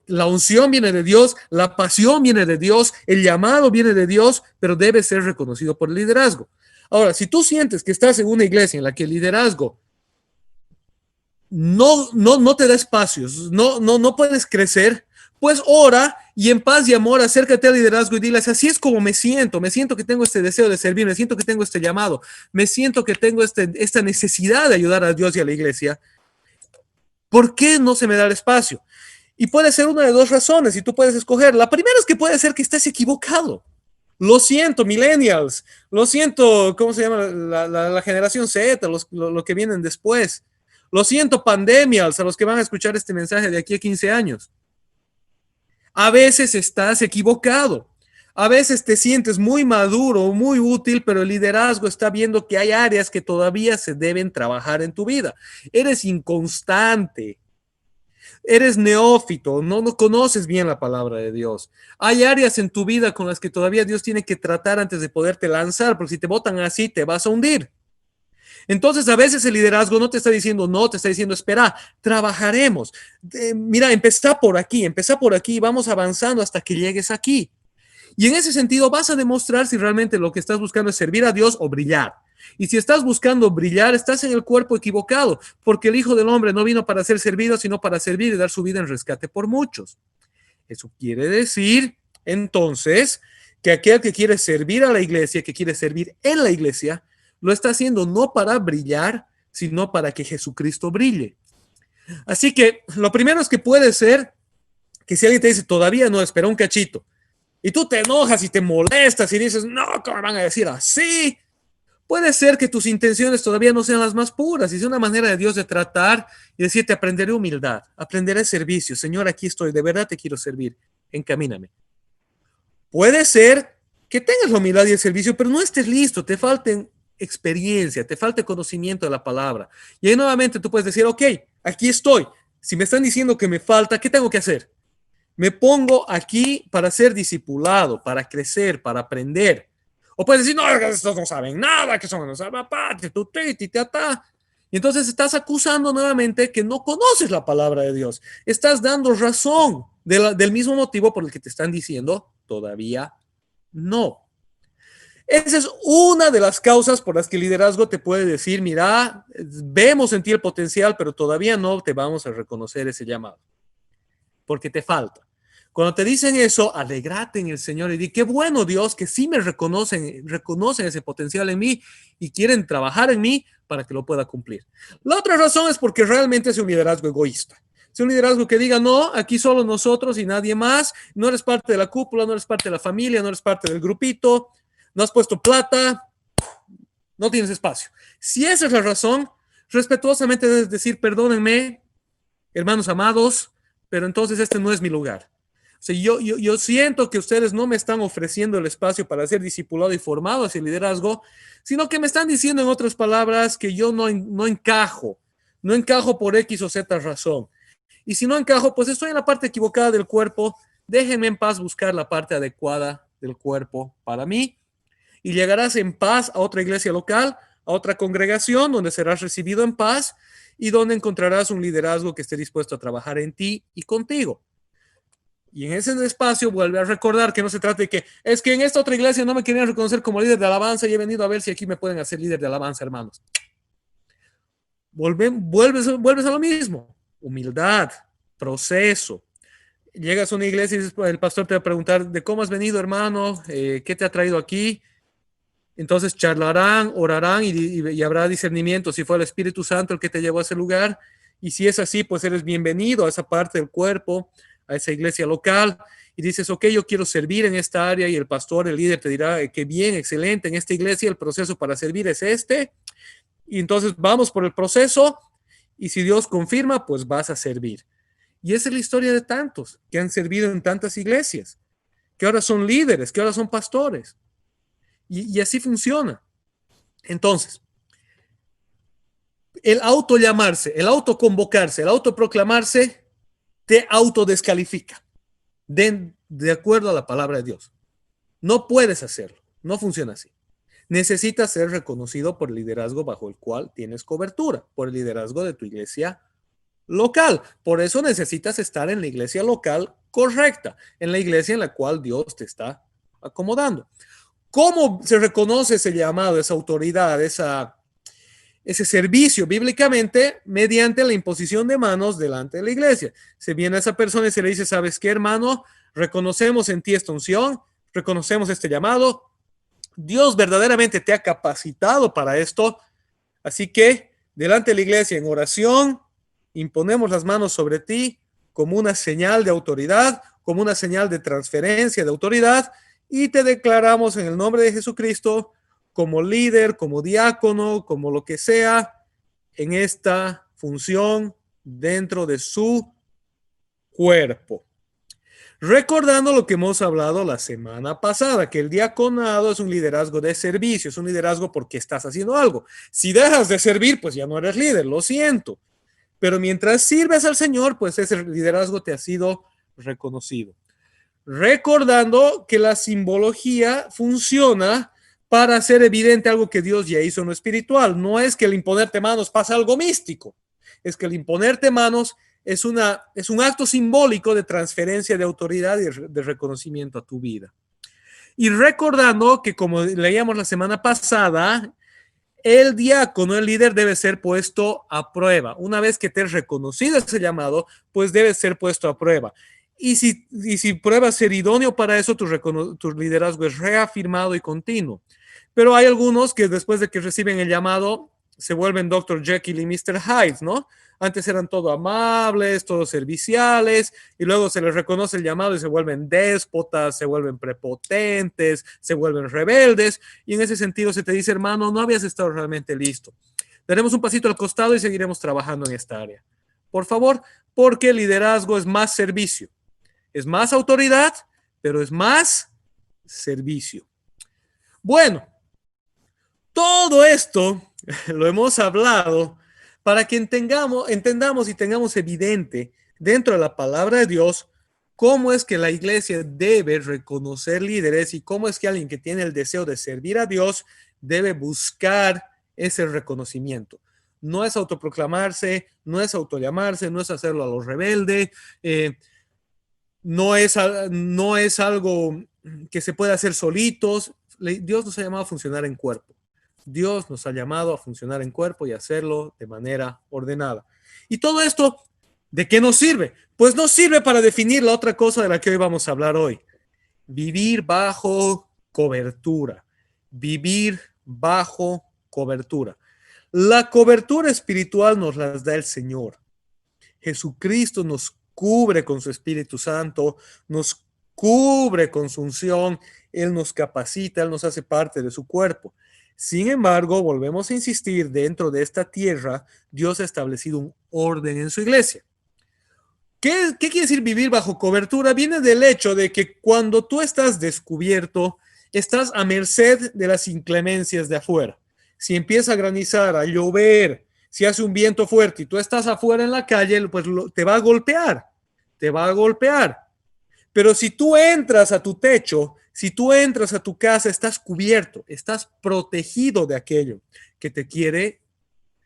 La unción viene de Dios, la pasión viene de Dios, el llamado viene de Dios, pero debe ser reconocido por el liderazgo. Ahora, si tú sientes que estás en una iglesia en la que el liderazgo no te da espacios, no puedes crecer, pues ora y en paz y amor acércate al liderazgo y diles, así es como me siento que tengo este deseo de servir, me siento que tengo este llamado, me siento que tengo esta necesidad de ayudar a Dios y a la iglesia. ¿Por qué no se me da el espacio? Y puede ser una de dos razones y tú puedes escoger. La primera es que puede ser que estés equivocado. Lo siento, millennials, lo siento, ¿cómo se llama? La generación Z, lo que vienen después. Lo siento, pandemials, a los que van a escuchar este mensaje de aquí a 15 años. A veces estás equivocado. A veces te sientes muy maduro, muy útil, pero el liderazgo está viendo que hay áreas que todavía se deben trabajar en tu vida. Eres inconstante. Eres neófito, no conoces bien la palabra de Dios. Hay áreas en tu vida con las que todavía Dios tiene que tratar antes de poderte lanzar, porque si te botan así, te vas a hundir. Entonces, a veces el liderazgo no te está diciendo no, te está diciendo espera, trabajaremos. Mira, empezá por aquí, vamos avanzando hasta que llegues aquí. Y en ese sentido vas a demostrar si realmente lo que estás buscando es servir a Dios o brillar. Y si estás buscando brillar, estás en el cuerpo equivocado, porque el Hijo del Hombre no vino para ser servido, sino para servir y dar su vida en rescate por muchos. Eso quiere decir, entonces, que aquel que quiere servir a la iglesia, que quiere servir en la iglesia, lo está haciendo no para brillar, sino para que Jesucristo brille. Así que lo primero es que puede ser que si alguien te dice, todavía no, espera un cachito, y tú te enojas y te molestas y dices, no, ¿cómo van a decir así? Puede ser que tus intenciones todavía no sean las más puras y es una manera de Dios de tratar y decirte, aprenderé humildad, aprenderé servicio. Señor, aquí estoy, de verdad te quiero servir, encamíname. Puede ser que tengas la humildad y el servicio, pero no estés listo, te falten experiencia, te falte conocimiento de la palabra. Y ahí nuevamente tú puedes decir, ok, aquí estoy. Si me están diciendo que me falta, ¿qué tengo que hacer? Me pongo aquí para ser discipulado, para crecer, para aprender. O puedes decir, no, estos no saben nada, que son unos salvapatrias, tu ti, ta. Y entonces estás acusando nuevamente que no conoces la palabra de Dios. Estás dando razón del mismo motivo por el que te están diciendo todavía no. Esa es una de las causas por las que el liderazgo te puede decir, mira, vemos en ti el potencial, pero todavía no te vamos a reconocer ese llamado, porque te falta. Cuando te dicen eso, alegrate en el Señor y di, qué bueno Dios, que sí me reconocen ese potencial en mí y quieren trabajar en mí para que lo pueda cumplir. La otra razón es porque realmente es un liderazgo egoísta. Es un liderazgo que diga, no, aquí solo nosotros y nadie más, no eres parte de la cúpula, no eres parte de la familia, no eres parte del grupito, no has puesto plata, no tienes espacio. Si esa es la razón, respetuosamente debes decir, perdónenme, hermanos amados, pero entonces este no es mi lugar. O sea, yo siento que ustedes no me están ofreciendo el espacio para ser discipulado y formado hacia el liderazgo, sino que me están diciendo en otras palabras que yo no encajo por X o Z razón. Y si no encajo, pues estoy en la parte equivocada del cuerpo, déjenme en paz buscar la parte adecuada del cuerpo para mí y llegarás en paz a otra iglesia local, a otra congregación donde serás recibido en paz y donde encontrarás un liderazgo que esté dispuesto a trabajar en ti y contigo. Y en ese espacio vuelve a recordar que no se trata de que es que en esta otra iglesia no me querían reconocer como líder de alabanza y he venido a ver si aquí me pueden hacer líder de alabanza, hermanos. Vuelves a lo mismo. Humildad, proceso. Llegas a una iglesia y dices, el pastor te va a preguntar de cómo has venido, hermano, qué te ha traído aquí. Entonces charlarán, orarán y habrá discernimiento si fue el Espíritu Santo el que te llevó a ese lugar. Y si es así, pues eres bienvenido a esa parte del cuerpo, a esa iglesia local. Y dices, ok, yo quiero servir en esta área y el pastor, el líder te dirá que bien, excelente, en esta iglesia el proceso para servir es este. Y entonces vamos por el proceso y si Dios confirma, pues vas a servir. Y esa es la historia de tantos que han servido en tantas iglesias, que ahora son líderes, que ahora son pastores. Y así funciona. Entonces, el autollamarse, el autoconvocarse, el autoproclamarse, te autodescalifica de acuerdo a la palabra de Dios. No puedes hacerlo. No funciona así. Necesitas ser reconocido por el liderazgo bajo el cual tienes cobertura, por el liderazgo de tu iglesia local. Por eso necesitas estar en la iglesia local correcta, en la iglesia en la cual Dios te está acomodando. ¿Cómo se reconoce ese llamado, esa autoridad, ese servicio bíblicamente? Mediante la imposición de manos delante de la iglesia. Se viene a esa persona y se le dice, ¿sabes qué, hermano? Reconocemos en ti esta unción, reconocemos este llamado. Dios verdaderamente te ha capacitado para esto. Así que delante de la iglesia en oración, imponemos las manos sobre ti como una señal de autoridad, como una señal de transferencia de autoridad y te declaramos en el nombre de Jesucristo como líder, como diácono, como lo que sea en esta función dentro de su cuerpo. Recordando lo que hemos hablado la semana pasada, que el diaconado es un liderazgo de servicio, es un liderazgo porque estás haciendo algo. Si dejas de servir, pues ya no eres líder, lo siento. Pero mientras sirves al Señor, pues ese liderazgo te ha sido reconocido. Recordando que la simbología funciona para hacer evidente algo que Dios ya hizo en lo espiritual. No es que el imponerte manos pasa algo místico, es que el imponerte manos es un acto simbólico de transferencia de autoridad y de reconocimiento a tu vida. Y recordando que, como leíamos la semana pasada, el diácono, el líder, debe ser puesto a prueba. Una vez que te has reconocido ese llamado, pues debe ser puesto a prueba. Y si pruebas ser idóneo para eso, tu liderazgo es reafirmado y continuo. Pero hay algunos que después de que reciben el llamado, se vuelven Dr. Jekyll y Mr. Hyde, ¿no? Antes eran todos amables, todos serviciales, y luego se les reconoce el llamado y se vuelven déspotas, se vuelven prepotentes, se vuelven rebeldes, y en ese sentido se te dice, hermano, no habías estado realmente listo. Daremos un pasito al costado y seguiremos trabajando en esta área. Por favor, porque el liderazgo es más servicio, es más autoridad, pero es más servicio. Bueno, todo esto lo hemos hablado para que entendamos y tengamos evidente dentro de la palabra de Dios cómo es que la iglesia debe reconocer líderes y cómo es que alguien que tiene el deseo de servir a Dios debe buscar ese reconocimiento. No es autoproclamarse, no es autollamarse, no es hacerlo a los rebeldes, no es algo que se puede hacer solitos. Dios nos ha llamado a funcionar en cuerpo. Dios nos ha llamado a funcionar en cuerpo y hacerlo de manera ordenada. Y todo esto, ¿de qué nos sirve? Pues nos sirve para definir la otra cosa de la que hoy vamos a hablar hoy. Vivir bajo cobertura. Vivir bajo cobertura. La cobertura espiritual nos la da el Señor. Jesucristo nos cubre con su Espíritu Santo, nos cubre con su unción, Él nos capacita, Él nos hace parte de su cuerpo. Sin embargo, volvemos a insistir, dentro de esta tierra, Dios ha establecido un orden en su iglesia. ¿Qué quiere decir vivir bajo cobertura? Viene del hecho de que cuando tú estás descubierto, estás a merced de las inclemencias de afuera. Si empieza a granizar, a llover, si hace un viento fuerte y tú estás afuera en la calle, pues te va a golpear, te va a golpear. Pero si tú entras a tu techo, si tú entras a tu casa, estás cubierto, estás protegido de aquello que te quiere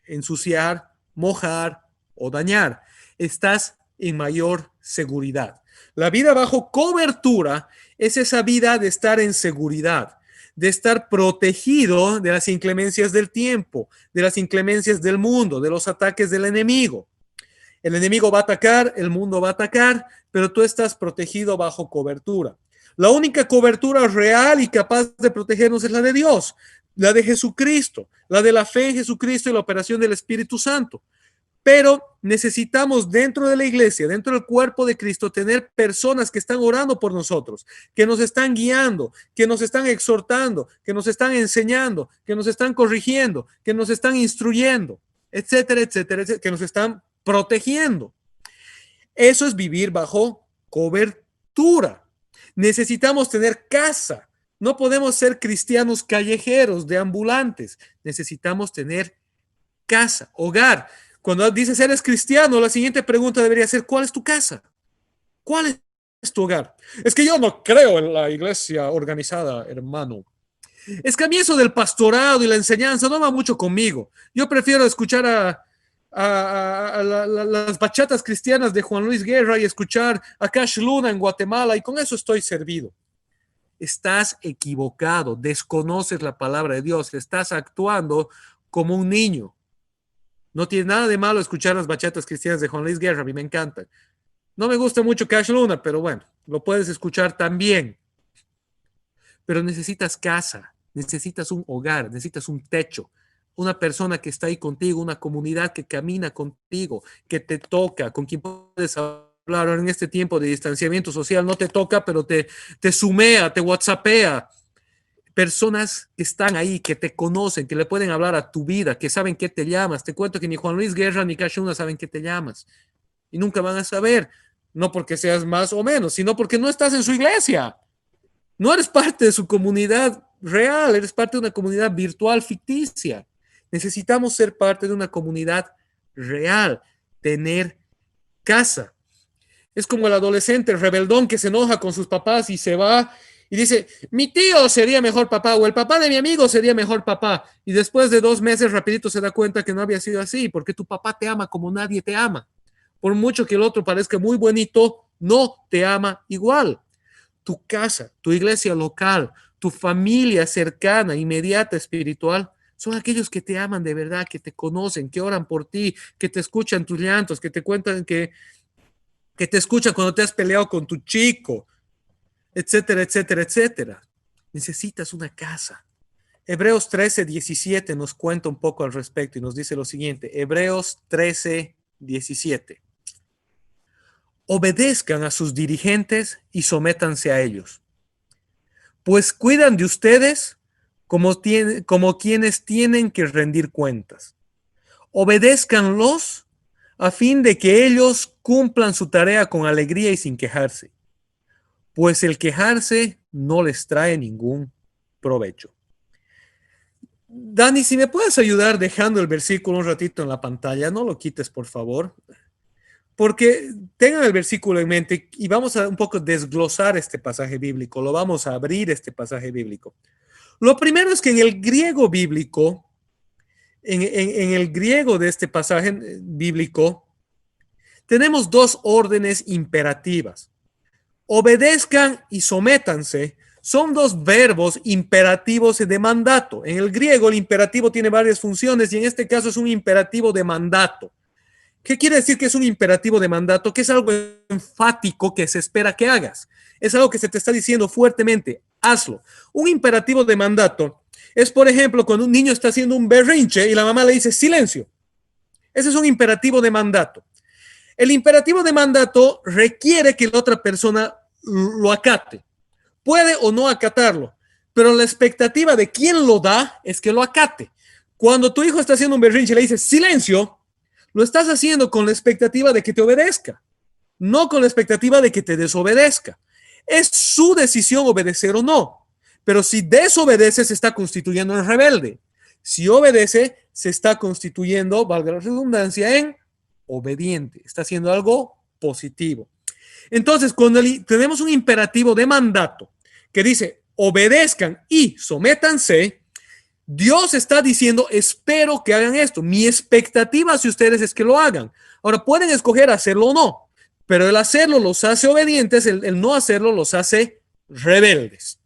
ensuciar, mojar o dañar. Estás en mayor seguridad. La vida bajo cobertura es esa vida de estar en seguridad, de estar protegido de las inclemencias del tiempo, de las inclemencias del mundo, de los ataques del enemigo. El enemigo va a atacar, el mundo va a atacar, pero tú estás protegido bajo cobertura. La única cobertura real y capaz de protegernos es la de Dios, la de Jesucristo, la de la fe en Jesucristo y la operación del Espíritu Santo. Pero necesitamos dentro de la iglesia, dentro del cuerpo de Cristo, tener personas que están orando por nosotros, que nos están guiando, que nos están exhortando, que nos están enseñando, que nos están corrigiendo, que nos están instruyendo, etcétera, etcétera, etcétera, que nos están protegiendo. Eso es vivir bajo cobertura. Necesitamos tener casa. No podemos ser cristianos callejeros, deambulantes. Necesitamos tener casa, hogar. Cuando dices eres cristiano, la siguiente pregunta debería ser, ¿cuál es tu casa? ¿Cuál es tu hogar? Es que yo no creo en la iglesia organizada, hermano. Es que a mí eso del pastorado y la enseñanza no va mucho conmigo. Yo prefiero escuchar las bachatas cristianas de Juan Luis Guerra y escuchar a Cash Luna en Guatemala y con eso estoy servido. Estás equivocado, desconoces la palabra de Dios, estás actuando como un niño. No tiene nada de malo escuchar las bachatas cristianas de Juan Luis Guerra, a mí me encantan. No me gusta mucho Cash Luna, pero bueno, lo puedes escuchar también. Pero necesitas casa, necesitas un hogar, necesitas un techo, una persona que está ahí contigo, una comunidad que camina contigo, que te toca, con quien puedes hablar. En este tiempo de distanciamiento social no te toca, pero te sumea, te whatsappea. Personas que están ahí, que te conocen, que le pueden hablar a tu vida, que saben qué te llamas. Te cuento que ni Juan Luis Guerra ni Cash Luna saben qué te llamas. Y nunca van a saber, no porque seas más o menos, sino porque no estás en su iglesia. No eres parte de su comunidad real, eres parte de una comunidad virtual ficticia. Necesitamos ser parte de una comunidad real, tener casa. Es como el adolescente rebeldón que se enoja con sus papás y se va y dice, mi tío sería mejor papá o el papá de mi amigo sería mejor papá. Y después de 2 meses rapidito se da cuenta que no había sido así, porque tu papá te ama como nadie te ama. Por mucho que el otro parezca muy bonito, no te ama igual. Tu casa, tu iglesia local, tu familia cercana, inmediata, espiritual, son aquellos que te aman de verdad, que te conocen, que oran por ti, que te escuchan tus llantos, que te cuentan que te escuchan cuando te has peleado con tu chico, etcétera, etcétera, etcétera. Necesitas una casa. Hebreos 13:17 nos cuenta un poco al respecto y nos dice lo siguiente. Hebreos 13:17. Obedezcan a sus dirigentes y sométanse a ellos, pues cuidan de ustedes como quienes tienen que rendir cuentas. Obedézcanlos a fin de que ellos cumplan su tarea con alegría y sin quejarse, pues el quejarse no les trae ningún provecho. Dani, si me puedes ayudar dejando el versículo un ratito en la pantalla, no lo quites, por favor, porque tengan el versículo en mente y vamos a un poco desglosar este pasaje bíblico, lo vamos a abrir este pasaje bíblico. Lo primero es que en el griego bíblico, en el griego de este pasaje bíblico, tenemos dos órdenes imperativas. Obedezcan y sométanse son dos verbos imperativos de mandato. En el griego el imperativo tiene varias funciones y en este caso es un imperativo de mandato. ¿Qué quiere decir que es un imperativo de mandato? Que es algo enfático que se espera que hagas. Es algo que se te está diciendo fuertemente, hazlo. Un imperativo de mandato es, por ejemplo, cuando un niño está haciendo un berrinche y la mamá le dice silencio. Ese es un imperativo de mandato. El imperativo de mandato requiere que la otra persona lo acate. Puede o no acatarlo, pero la expectativa de quien lo da es que lo acate. Cuando tu hijo está haciendo un berrinche y le dices silencio, lo estás haciendo con la expectativa de que te obedezca, no con la expectativa de que te desobedezca. Es su decisión obedecer o no, pero si desobedece se está constituyendo en rebelde. Si obedece, se está constituyendo, valga la redundancia, en obediente. Está haciendo algo positivo. Entonces, cuando tenemos un imperativo de mandato que dice obedezcan y sométanse, Dios está diciendo, espero que hagan esto. Mi expectativa hacia ustedes es que lo hagan. Ahora, pueden escoger hacerlo o no, pero el hacerlo los hace obedientes, el no hacerlo los hace rebeldes.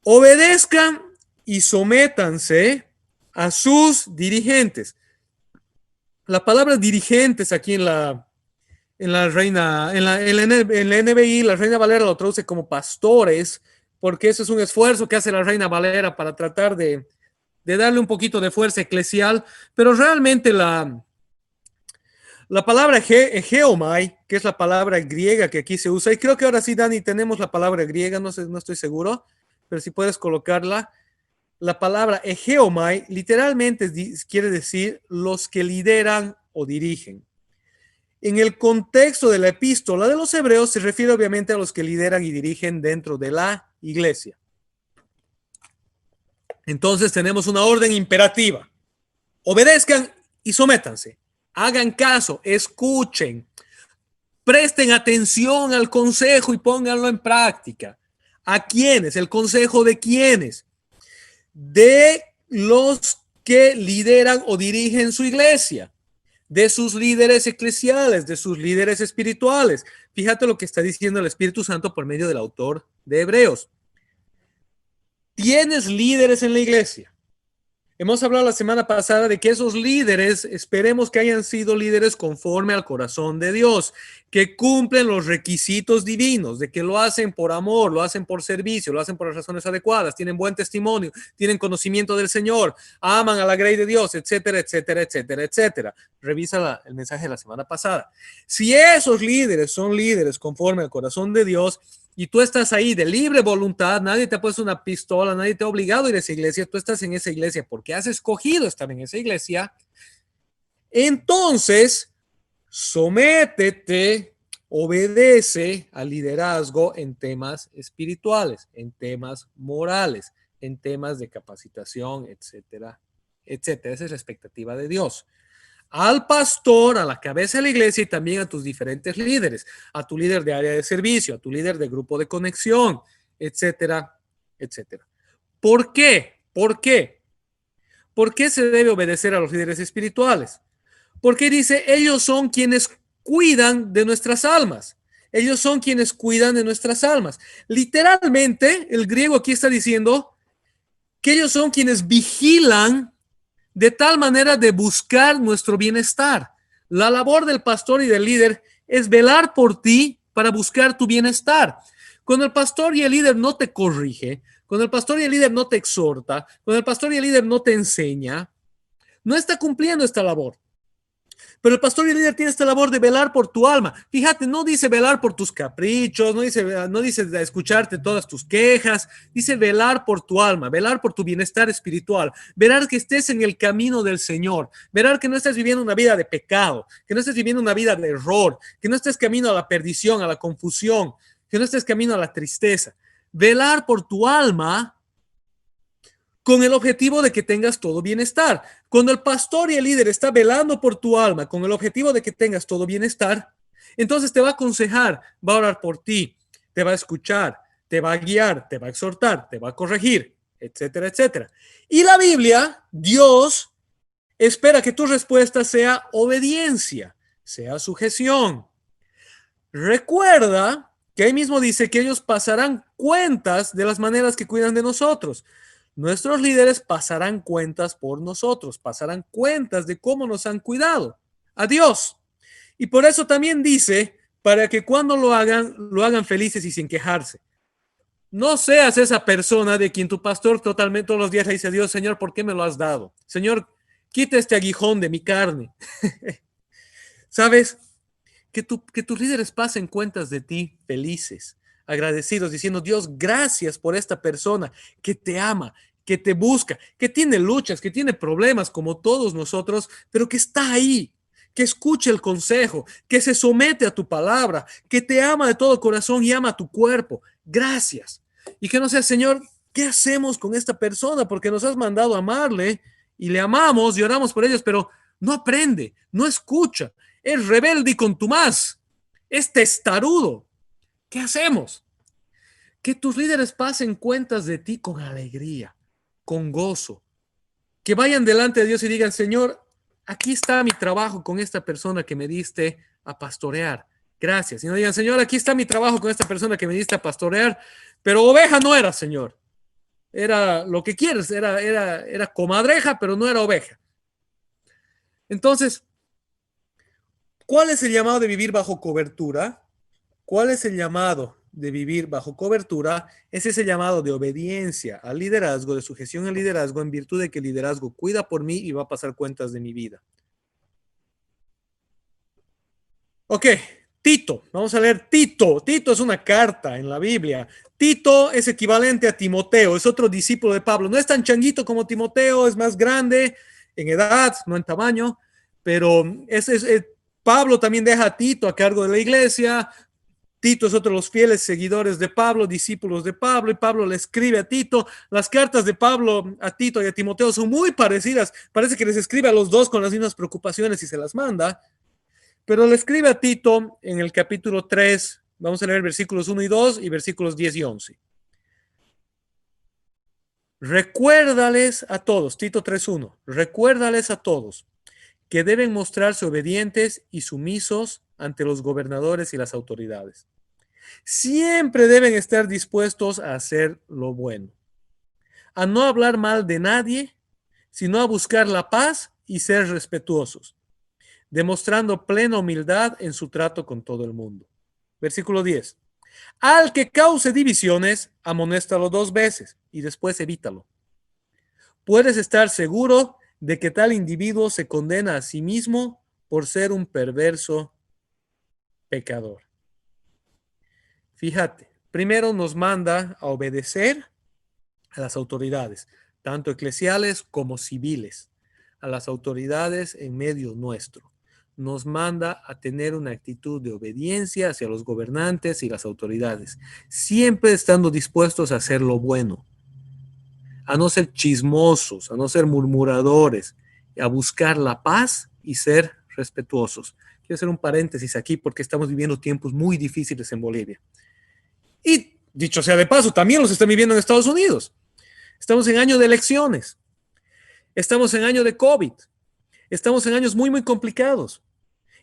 Obedezcan y sométanse a sus dirigentes. La palabra dirigentes aquí en la Reina, en la NBI, la Reina Valera lo traduce como pastores, porque eso es un esfuerzo que hace la Reina Valera para tratar de darle un poquito de fuerza eclesial, pero realmente la palabra geomai, que es la palabra griega que aquí se usa, y creo que ahora sí, Dani, tenemos la palabra griega, no sé, no estoy seguro, pero si puedes colocarla. La palabra geomai literalmente quiere decir los que lideran o dirigen. En el contexto de la epístola de los hebreos se refiere obviamente a los que lideran y dirigen dentro de la iglesia. Entonces tenemos una orden imperativa. Obedezcan y sométanse. Hagan caso, escuchen, presten atención al consejo y pónganlo en práctica. ¿A quiénes? ¿El consejo de quiénes? De los que lideran o dirigen su iglesia, de sus líderes eclesiales, de sus líderes espirituales. Fíjate lo que está diciendo el Espíritu Santo por medio del autor de Hebreos. Tienes líderes en la iglesia. Hemos hablado la semana pasada de que esos líderes, esperemos que hayan sido líderes conforme al corazón de Dios, que cumplen los requisitos divinos, de que lo hacen por amor, lo hacen por servicio, lo hacen por las razones adecuadas, tienen buen testimonio, tienen conocimiento del Señor, aman a la grey de Dios, etcétera, etcétera, etcétera, etcétera. Revisa el mensaje de la semana pasada. Si esos líderes son líderes conforme al corazón de Dios, y tú estás ahí de libre voluntad, nadie te ha puesto una pistola, nadie te ha obligado a ir a esa iglesia, tú estás en esa iglesia porque has escogido estar en esa iglesia, entonces sométete, obedece al liderazgo en temas espirituales, en temas morales, en temas de capacitación, etcétera, etcétera. Esa es la expectativa de Dios. Al pastor, a la cabeza de la iglesia y también a tus diferentes líderes, a tu líder de área de servicio, a tu líder de grupo de conexión, etcétera, etcétera. ¿Por qué? ¿Por qué? ¿Por qué se debe obedecer a los líderes espirituales? Porque dice, ellos son quienes cuidan de nuestras almas. Ellos son quienes cuidan de nuestras almas. Literalmente, el griego aquí está diciendo que ellos son quienes vigilan de tal manera de buscar nuestro bienestar. La labor del pastor y del líder es velar por ti para buscar tu bienestar. Cuando el pastor y el líder no te corrige, cuando el pastor y el líder no te exhorta, cuando el pastor y el líder no te enseña, no está cumpliendo esta labor. Pero el pastor y el líder tiene esta labor de velar por tu alma. Fíjate, no dice velar por tus caprichos, no dice escucharte todas tus quejas, dice velar por tu alma, velar por tu bienestar espiritual, velar que estés en el camino del Señor, velar que no estés viviendo una vida de pecado, que no estés viviendo una vida de error, que no estés camino a la perdición, a la confusión, que no estés camino a la tristeza. Velar por tu alma con el objetivo de que tengas todo bienestar. Cuando el pastor y el líder está velando por tu alma con el objetivo de que tengas todo bienestar, entonces te va a aconsejar, va a orar por ti, te va a escuchar, te va a guiar, te va a exhortar, te va a corregir, etcétera, etcétera. Y la Biblia, Dios, espera que tu respuesta sea obediencia, sea sujeción. Recuerda que ahí mismo dice que ellos pasarán cuentas de las maneras que cuidan de nosotros. Nuestros líderes pasarán cuentas por nosotros, pasarán cuentas de cómo nos han cuidado. A Dios. Y por eso también dice, para que cuando lo hagan felices y sin quejarse. No seas esa persona de quien tu pastor totalmente todos los días le dice a Dios, Señor, ¿por qué me lo has dado? Señor, quita este aguijón de mi carne. ¿Sabes? Que tus líderes pasen cuentas de ti felices, agradecidos, diciendo, Dios, gracias por esta persona que te ama, que te busca, que tiene luchas, que tiene problemas como todos nosotros, pero que está ahí, que escucha el consejo, que se somete a tu palabra, que te ama de todo corazón y ama a tu cuerpo. Gracias. Y que no sea, Señor, ¿qué hacemos con esta persona? Porque nos has mandado a amarle y le amamos y oramos por ellos, pero no aprende, no escucha, es rebelde y contumaz, es testarudo. ¿Qué hacemos? Que tus líderes pasen cuentas de ti con alegría, con gozo, que vayan delante de Dios y digan, Señor, aquí está mi trabajo con esta persona que me diste a pastorear. Gracias. Y no digan, Señor, aquí está mi trabajo con esta persona que me diste a pastorear, pero oveja no era, Señor. Era lo que quieres, era comadreja, pero no era oveja. Entonces, ¿cuál es el llamado de vivir bajo cobertura? ¿Cuál es el llamado de vivir bajo cobertura? Es ese llamado de obediencia al liderazgo, de sujeción al liderazgo, en virtud de que el liderazgo cuida por mí y va a pasar cuentas de mi vida. Ok, Tito, vamos a leer Tito. Tito es una carta en la Biblia. Tito es equivalente a Timoteo, es otro discípulo de Pablo. No es tan changuito como Timoteo, es más grande en edad, no en tamaño, pero Pablo también deja a Tito a cargo de la iglesia. Tito es otro de los fieles seguidores de Pablo, discípulos de Pablo, y Pablo le escribe a Tito. Las cartas de Pablo a Tito y a Timoteo son muy parecidas. Parece que les escribe a los dos con las mismas preocupaciones y se las manda. Pero le escribe a Tito en el capítulo 3, vamos a leer versículos 1 y 2 y versículos 10 y 11. Recuérdales a todos, Tito 3:1, recuérdales a todos que deben mostrarse obedientes y sumisos ante los gobernadores y las autoridades. Siempre deben estar dispuestos a hacer lo bueno, a no hablar mal de nadie, sino a buscar la paz y ser respetuosos, demostrando plena humildad en su trato con todo el mundo. Versículo 10. Al que cause divisiones, amonéstalo 2 veces y después evítalo. Puedes estar seguro de que tal individuo se condena a sí mismo por ser un perverso pecador. Fíjate, primero nos manda a obedecer a las autoridades, tanto eclesiales como civiles, a las autoridades en medio nuestro. Nos manda a tener una actitud de obediencia hacia los gobernantes y las autoridades, siempre estando dispuestos a hacer lo bueno, a no ser chismosos, a no ser murmuradores, a buscar la paz y ser respetuosos. Quiero hacer un paréntesis aquí porque estamos viviendo tiempos muy difíciles en Bolivia. Y dicho sea de paso, también los están viviendo en Estados Unidos. Estamos en año de elecciones. Estamos en año de COVID. Estamos en años muy, muy complicados.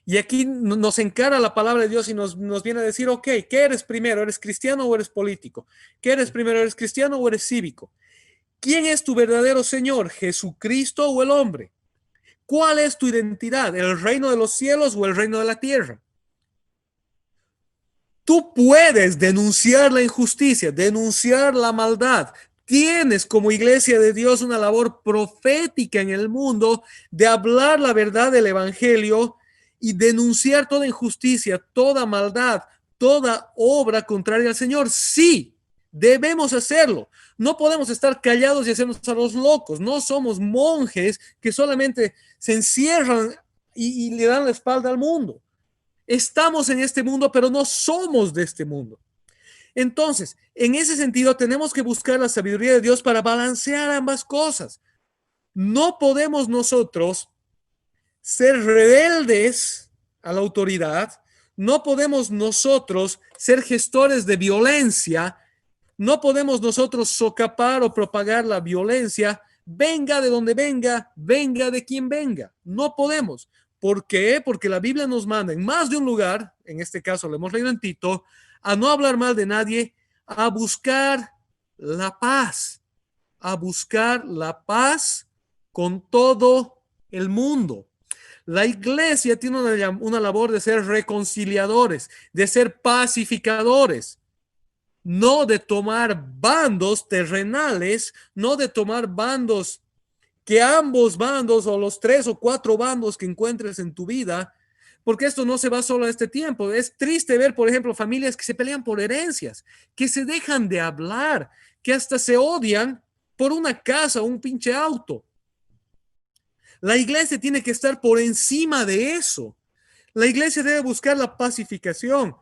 Y aquí nos encara la palabra de Dios y nos viene a decir, ok, ¿qué eres primero? ¿Eres cristiano o eres político? ¿Qué eres primero? ¿Eres cristiano o eres cívico? ¿Quién es tu verdadero Señor? ¿Jesucristo o el hombre? ¿Cuál es tu identidad? ¿El reino de los cielos o el reino de la tierra? Tú puedes denunciar la injusticia, denunciar la maldad, Tienes como iglesia de Dios una labor profética en el mundo de hablar la verdad del evangelio y denunciar toda injusticia, toda maldad, toda obra contraria al Señor. Sí, debemos hacerlo. No podemos estar callados y hacernos a los locos. No somos monjes que solamente se encierran y le dan la espalda al mundo. Estamos en este mundo, pero no somos de este mundo. Entonces, en ese sentido, tenemos que buscar la sabiduría de Dios para balancear ambas cosas. No podemos nosotros ser rebeldes a la autoridad, no podemos nosotros ser gestores de violencia, no podemos nosotros socapar o propagar la violencia, venga de donde venga, venga de quien venga. No podemos. ¿Por qué? Porque la Biblia nos manda en más de un lugar, en este caso lo hemos leído en Tito, a no hablar mal de nadie, a buscar la paz, a buscar la paz con todo el mundo. La iglesia tiene una labor de ser reconciliadores, de ser pacificadores, no de tomar bandos terrenales, no de tomar bandos que ambos bandos o los 3 o 4 bandos que encuentres en tu vida, porque esto no se va solo a este tiempo. Es triste ver, por ejemplo, familias que se pelean por herencias, que se dejan de hablar, que hasta se odian por una casa o un pinche auto. La iglesia tiene que estar por encima de eso. La iglesia debe buscar la pacificación,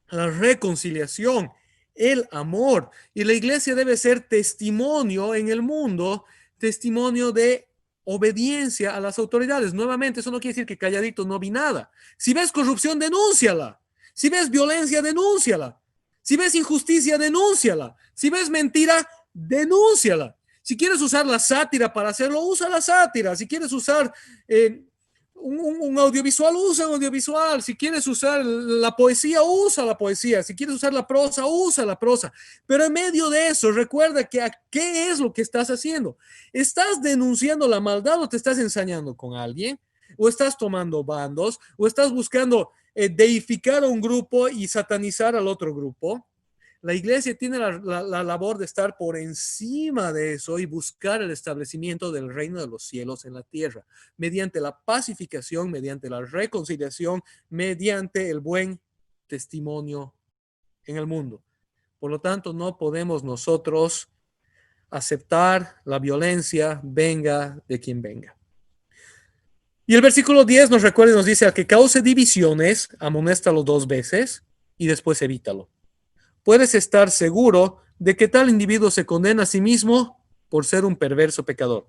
la reconciliación, el amor. Y la iglesia debe ser testimonio en el mundo, testimonio de obediencia a las autoridades. Nuevamente, eso no quiere decir que calladito no vi nada. Si ves corrupción, denúnciala. Si ves violencia, denúnciala. Si ves injusticia, denúnciala. Si ves mentira, denúnciala. Si quieres usar la sátira para hacerlo, usa la sátira. Si quieres usar un audiovisual, usa un audiovisual. Si quieres usar la poesía, usa la poesía. Si quieres usar la prosa, usa la prosa. Pero en medio de eso, recuerda que qué es lo que estás haciendo. ¿Estás denunciando la maldad o te estás ensañando con alguien? ¿O estás tomando bandos? ¿O estás buscando deificar a un grupo y satanizar al otro grupo? La iglesia tiene la labor de estar por encima de eso y buscar el establecimiento del reino de los cielos en la tierra, mediante la pacificación, mediante la reconciliación, mediante el buen testimonio en el mundo. Por lo tanto, no podemos nosotros aceptar la violencia, venga de quien venga. Y el versículo 10 nos recuerda y nos dice: al que cause divisiones, amonéstalo 2 veces y después evítalo. Puedes estar seguro de que tal individuo se condena a sí mismo por ser un perverso pecador.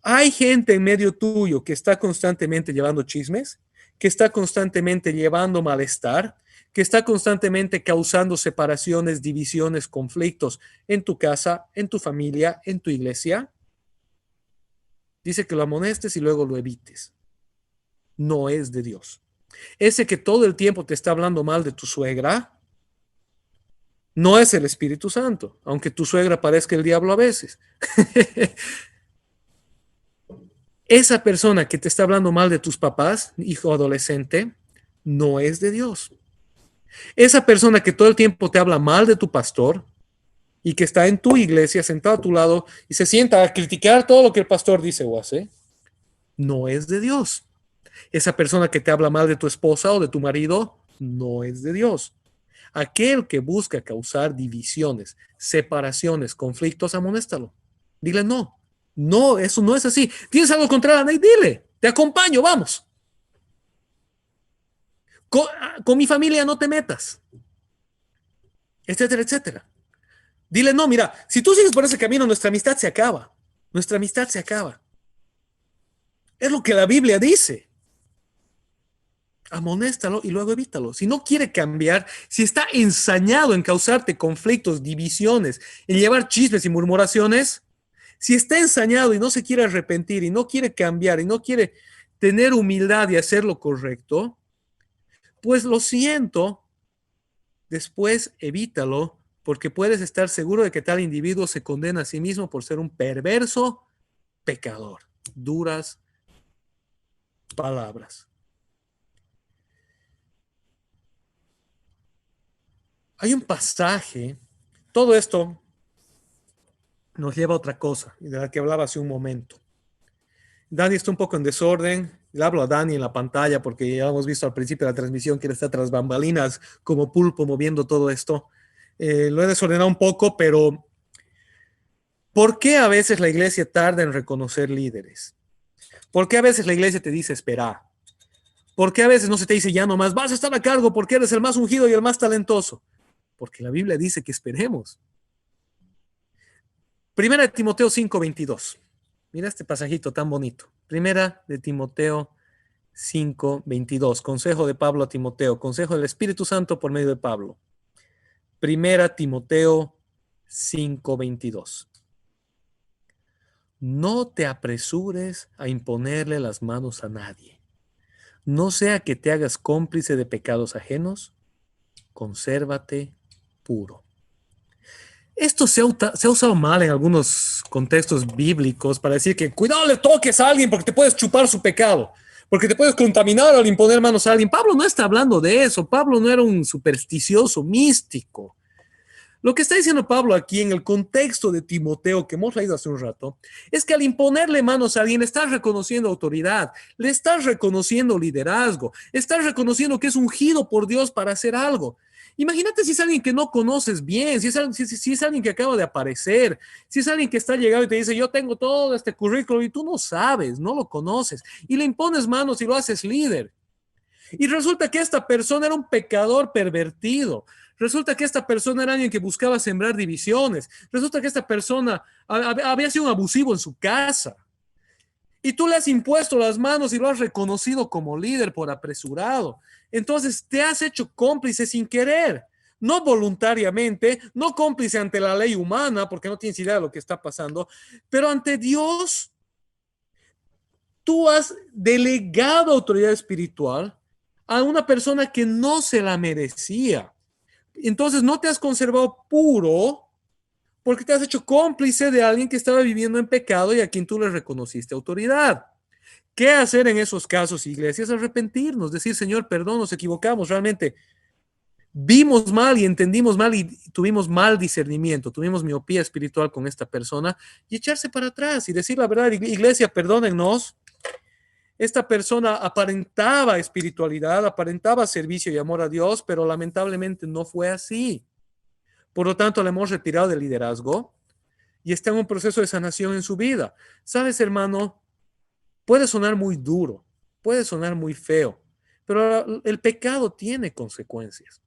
Hay gente en medio tuyo que está constantemente llevando chismes, que está constantemente llevando malestar, que está constantemente causando separaciones, divisiones, conflictos en tu casa, en tu familia, en tu iglesia. Dice que lo amonestes y luego lo evites. No es de Dios. Ese que todo el tiempo te está hablando mal de tu suegra, no es el Espíritu Santo, aunque tu suegra parezca el diablo a veces. Esa persona que te está hablando mal de tus papás, hijo adolescente, no es de Dios. Esa persona que todo el tiempo te habla mal de tu pastor y que está en tu iglesia sentado a tu lado y se sienta a criticar todo lo que el pastor dice o hace, no es de Dios. Esa persona que te habla mal de tu esposa o de tu marido, no es de Dios. Aquel que busca causar divisiones, separaciones, conflictos, amonéstalo. Dile no. No, eso no es así. ¿Tienes algo contra Ana? Dile, te acompaño, vamos. Con mi familia no te metas, etcétera, etcétera. Dile no, mira, si tú sigues por ese camino, nuestra amistad se acaba. Nuestra amistad se acaba. Es lo que la Biblia dice. Amonéstalo y luego evítalo. Si no quiere cambiar, si está ensañado en causarte conflictos, divisiones, en llevar chismes y murmuraciones, si está ensañado y no se quiere arrepentir y no quiere cambiar y no quiere tener humildad y hacer lo correcto, pues lo siento, después evítalo, porque puedes estar seguro de que tal individuo se condena a sí mismo por ser un perverso pecador. Duras palabras. Hay un pasaje, todo esto nos lleva a otra cosa, de la que hablaba hace un momento. Dani está un poco en desorden. Le hablo a Dani en la pantalla porque ya hemos visto al principio de la transmisión que él está tras bambalinas como pulpo moviendo todo esto. Lo he desordenado un poco, pero ¿por qué a veces la iglesia tarda en reconocer líderes? ¿Por qué a veces la iglesia te dice espera? ¿Por qué a veces no se te dice ya nomás vas a estar a cargo porque eres el más ungido y el más talentoso? Porque la Biblia dice que esperemos. Primera de Timoteo 5:22. Mira este pasajito tan bonito. Primera de Timoteo 5:22. Consejo de Pablo a Timoteo. Consejo del Espíritu Santo por medio de Pablo. Primera Timoteo 5:22. No te apresures a imponerle las manos a nadie. No sea que te hagas cómplice de pecados ajenos. Consérvate puro. Esto se ha usado mal en algunos contextos bíblicos para decir que cuidado le toques a alguien porque te puedes chupar su pecado, porque te puedes contaminar al imponer manos a alguien. Pablo no está hablando de eso. Pablo no era un supersticioso místico. Lo que está diciendo Pablo aquí en el contexto de Timoteo que hemos leído hace un rato es que al imponerle manos a alguien estás reconociendo autoridad, le estás reconociendo liderazgo, estás reconociendo que es ungido por Dios para hacer algo. Imagínate si es alguien que no conoces bien, si es alguien que acaba de aparecer, si es alguien que está llegado y te dice yo tengo todo este currículo y tú no sabes, no lo conoces y le impones manos y lo haces líder. Y resulta que esta persona era un pecador pervertido. Resulta que esta persona era alguien que buscaba sembrar divisiones. Resulta que esta persona había sido un abusivo en su casa. Y tú le has impuesto las manos y lo has reconocido como líder por apresurado. Entonces te has hecho cómplice sin querer. No voluntariamente, no cómplice ante la ley humana, porque no tienes idea de lo que está pasando, pero ante Dios, tú has delegado autoridad espiritual a una persona que no se la merecía. Entonces no te has conservado puro porque te has hecho cómplice de alguien que estaba viviendo en pecado y a quien tú le reconociste autoridad. ¿Qué hacer en esos casos, iglesias? Arrepentirnos, decir, Señor, perdón, nos equivocamos, realmente vimos mal y entendimos mal y tuvimos mal discernimiento, tuvimos miopía espiritual con esta persona y echarse para atrás y decir la verdad, iglesia, perdónennos. Esta persona aparentaba espiritualidad, aparentaba servicio y amor a Dios, pero lamentablemente no fue así. Por lo tanto, le hemos retirado del liderazgo y está en un proceso de sanación en su vida. ¿Sabes, hermano? Puede sonar muy duro, puede sonar muy feo, pero el pecado tiene consecuencias.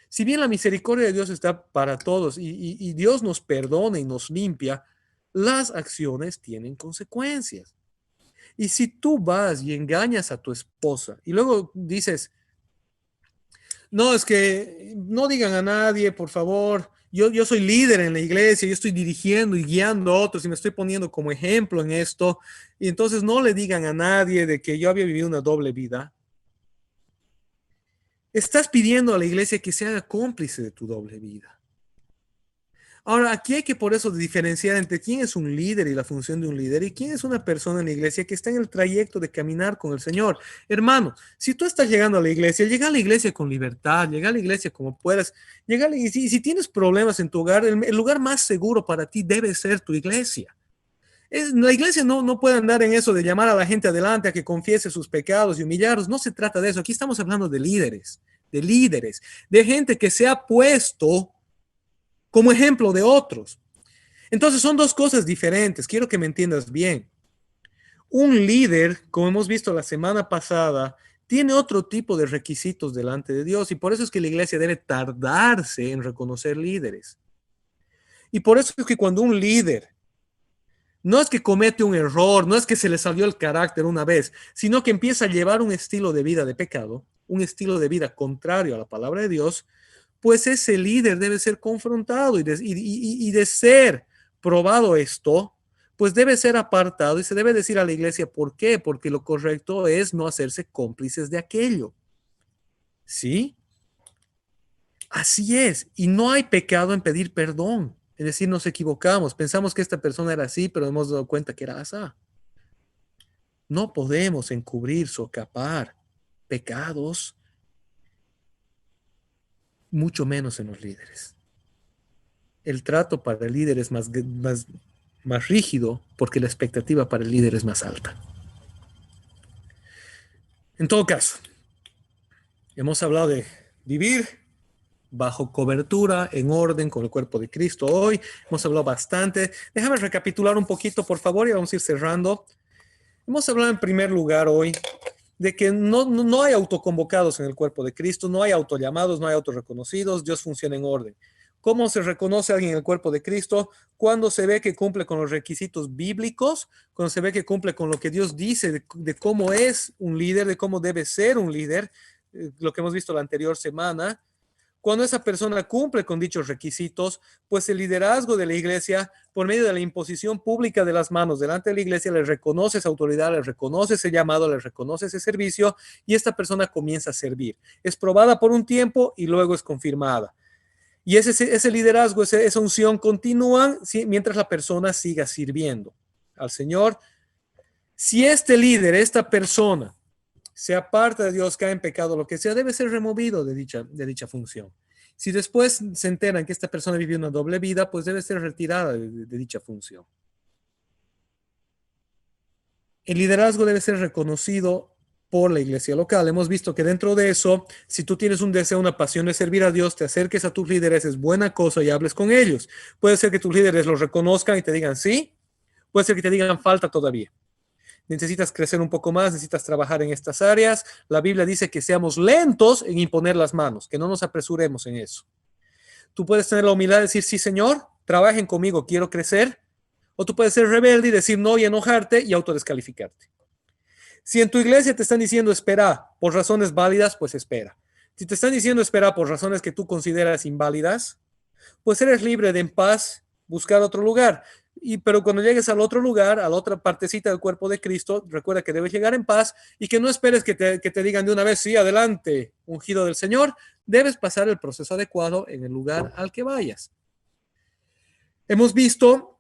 Si bien la misericordia de Dios está para todos y Dios nos perdona y nos limpia, las acciones tienen consecuencias. Y si tú vas y engañas a tu esposa y luego dices, no, es que no digan a nadie, por favor, yo soy líder en la iglesia, yo estoy dirigiendo y guiando a otros y me estoy poniendo como ejemplo en esto, y entonces no le digan a nadie de que yo había vivido una doble vida. Estás pidiendo a la iglesia que se haga cómplice de tu doble vida. Ahora, aquí hay que por eso diferenciar entre quién es un líder y la función de un líder y quién es una persona en la iglesia que está en el trayecto de caminar con el Señor. Hermano, si tú estás llegando a la iglesia, llega a la iglesia con libertad, llega a la iglesia como puedas, y si tienes problemas en tu hogar, el lugar más seguro para ti debe ser tu iglesia. La iglesia no puede andar en eso de llamar a la gente adelante a que confiese sus pecados y humillarlos. No se trata de eso. Aquí estamos hablando de gente que se ha puesto como ejemplo de otros. Entonces son dos cosas diferentes. Quiero que me entiendas bien. Un líder, como hemos visto la semana pasada, tiene otro tipo de requisitos delante de Dios y por eso es que la iglesia debe tardarse en reconocer líderes. Y por eso es que cuando un líder no es que comete un error, no es que se le salió el carácter una vez, sino que empieza a llevar un estilo de vida de pecado, un estilo de vida contrario a la palabra de Dios, pues ese líder debe ser confrontado y de ser probado esto, pues debe ser apartado y se debe decir a la iglesia por qué, porque lo correcto es no hacerse cómplices de aquello. ¿Sí? Así es, y no hay pecado en pedir perdón. Es decir, nos equivocamos, pensamos que esta persona era así, pero hemos dado cuenta que era así. No podemos encubrir, socapar pecados, mucho menos en los líderes. el trato para el líder es más rígido porque la expectativa para el líder es más alta. En todo caso, hemos hablado de vivir bajo cobertura, en orden con el cuerpo de Cristo hoy. Hemos hablado bastante. Déjame recapitular un poquito, por favor, y vamos a ir cerrando. Hemos hablado en primer lugar hoy de que no hay autoconvocados en el cuerpo de Cristo, no hay autollamados, no hay autorreconocidos, Dios funciona en orden. ¿Cómo se reconoce a alguien en el cuerpo de Cristo? Cuando se ve que cumple con los requisitos bíblicos, cuando se ve que cumple con lo que Dios dice de cómo es un líder, de cómo debe ser un líder, lo que hemos visto la anterior semana. Cuando esa persona cumple con dichos requisitos, pues el liderazgo de la iglesia, por medio de la imposición pública de las manos delante de la iglesia, le reconoce esa autoridad, le reconoce ese llamado, le reconoce ese servicio y esta persona comienza a servir. Es probada por un tiempo y luego es confirmada. Y ese liderazgo, esa unción continúan mientras la persona siga sirviendo al Señor. Si este líder, esta persona, se aparta de Dios, cae en pecado, lo que sea, debe ser removido de dicha función. Si después se enteran que esta persona vivió una doble vida, pues debe ser retirada de dicha función. El liderazgo debe ser reconocido por la iglesia local. Hemos visto que dentro de eso, si tú tienes un deseo, una pasión de servir a Dios, te acerques a tus líderes, es buena cosa y hables con ellos. Puede ser que tus líderes los reconozcan y te digan sí, puede ser que te digan falta todavía. Necesitas crecer un poco más, necesitas trabajar en estas áreas. La Biblia dice que seamos lentos en imponer las manos, que no nos apresuremos en eso. Tú puedes tener la humildad de decir, sí, Señor, trabajen conmigo, quiero crecer. O tú puedes ser rebelde y decir no y enojarte y autodescalificarte. Si en tu iglesia te están diciendo espera por razones válidas, pues espera. Si te están diciendo espera por razones que tú consideras inválidas, pues eres libre de en paz buscar otro lugar. Pero cuando llegues al otro lugar, a la otra partecita del cuerpo de Cristo, recuerda que debes llegar en paz y que no esperes que te digan de una vez, sí, adelante, ungido del Señor. Debes pasar el proceso adecuado en el lugar al que vayas. Hemos visto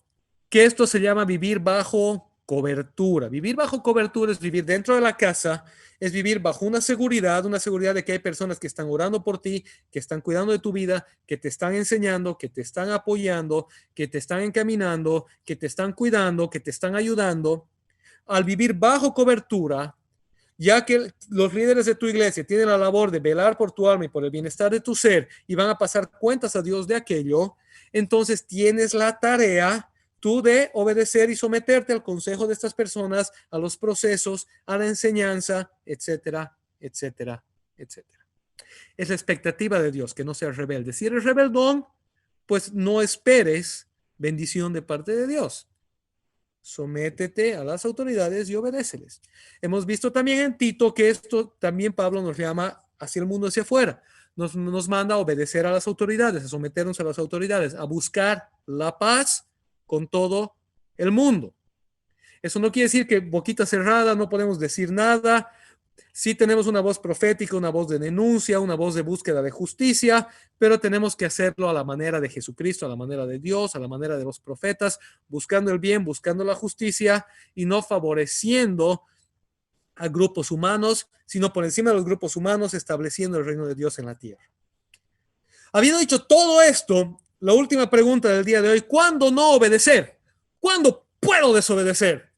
que esto se llama vivir bajo cobertura. Vivir bajo cobertura es vivir dentro de la casa, es vivir bajo una seguridad de que hay personas que están orando por ti, que están cuidando de tu vida, que te están enseñando, que te están apoyando, que te están encaminando, que te están cuidando, que te están ayudando. Al vivir bajo cobertura, ya que los líderes de tu iglesia tienen la labor de velar por tu alma y por el bienestar de tu ser y van a pasar cuentas a Dios de aquello, entonces tienes la tarea tú de obedecer y someterte al consejo de estas personas, a los procesos, a la enseñanza, etcétera, etcétera, etcétera. Es la expectativa de Dios que no seas rebelde. Si eres rebeldón, pues no esperes bendición de parte de Dios. Sométete a las autoridades y obedéceles. Hemos visto también en Tito que esto también Pablo nos llama hacia el mundo, hacia afuera. Nos manda a obedecer a las autoridades, a someternos a las autoridades, a buscar la paz con todo el mundo. Eso no quiere decir que boquita cerrada, no podemos decir nada. Sí tenemos una voz profética, una voz de denuncia, una voz de búsqueda de justicia, pero tenemos que hacerlo a la manera de Jesucristo, a la manera de Dios, a la manera de los profetas, buscando el bien, buscando la justicia y no favoreciendo a grupos humanos, sino por encima de los grupos humanos, estableciendo el reino de Dios en la tierra. Habiendo dicho todo esto, la última pregunta del día de hoy: ¿cuándo no obedecer? ¿Cuándo puedo desobedecer?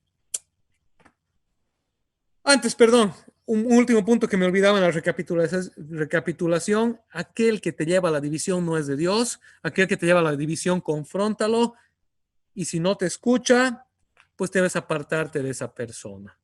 Antes, perdón, un último punto que me olvidaba en la recapitulación: aquel que te lleva a la división no es de Dios, aquel que te lleva a la división, confróntalo, y si no te escucha, pues debes apartarte de esa persona.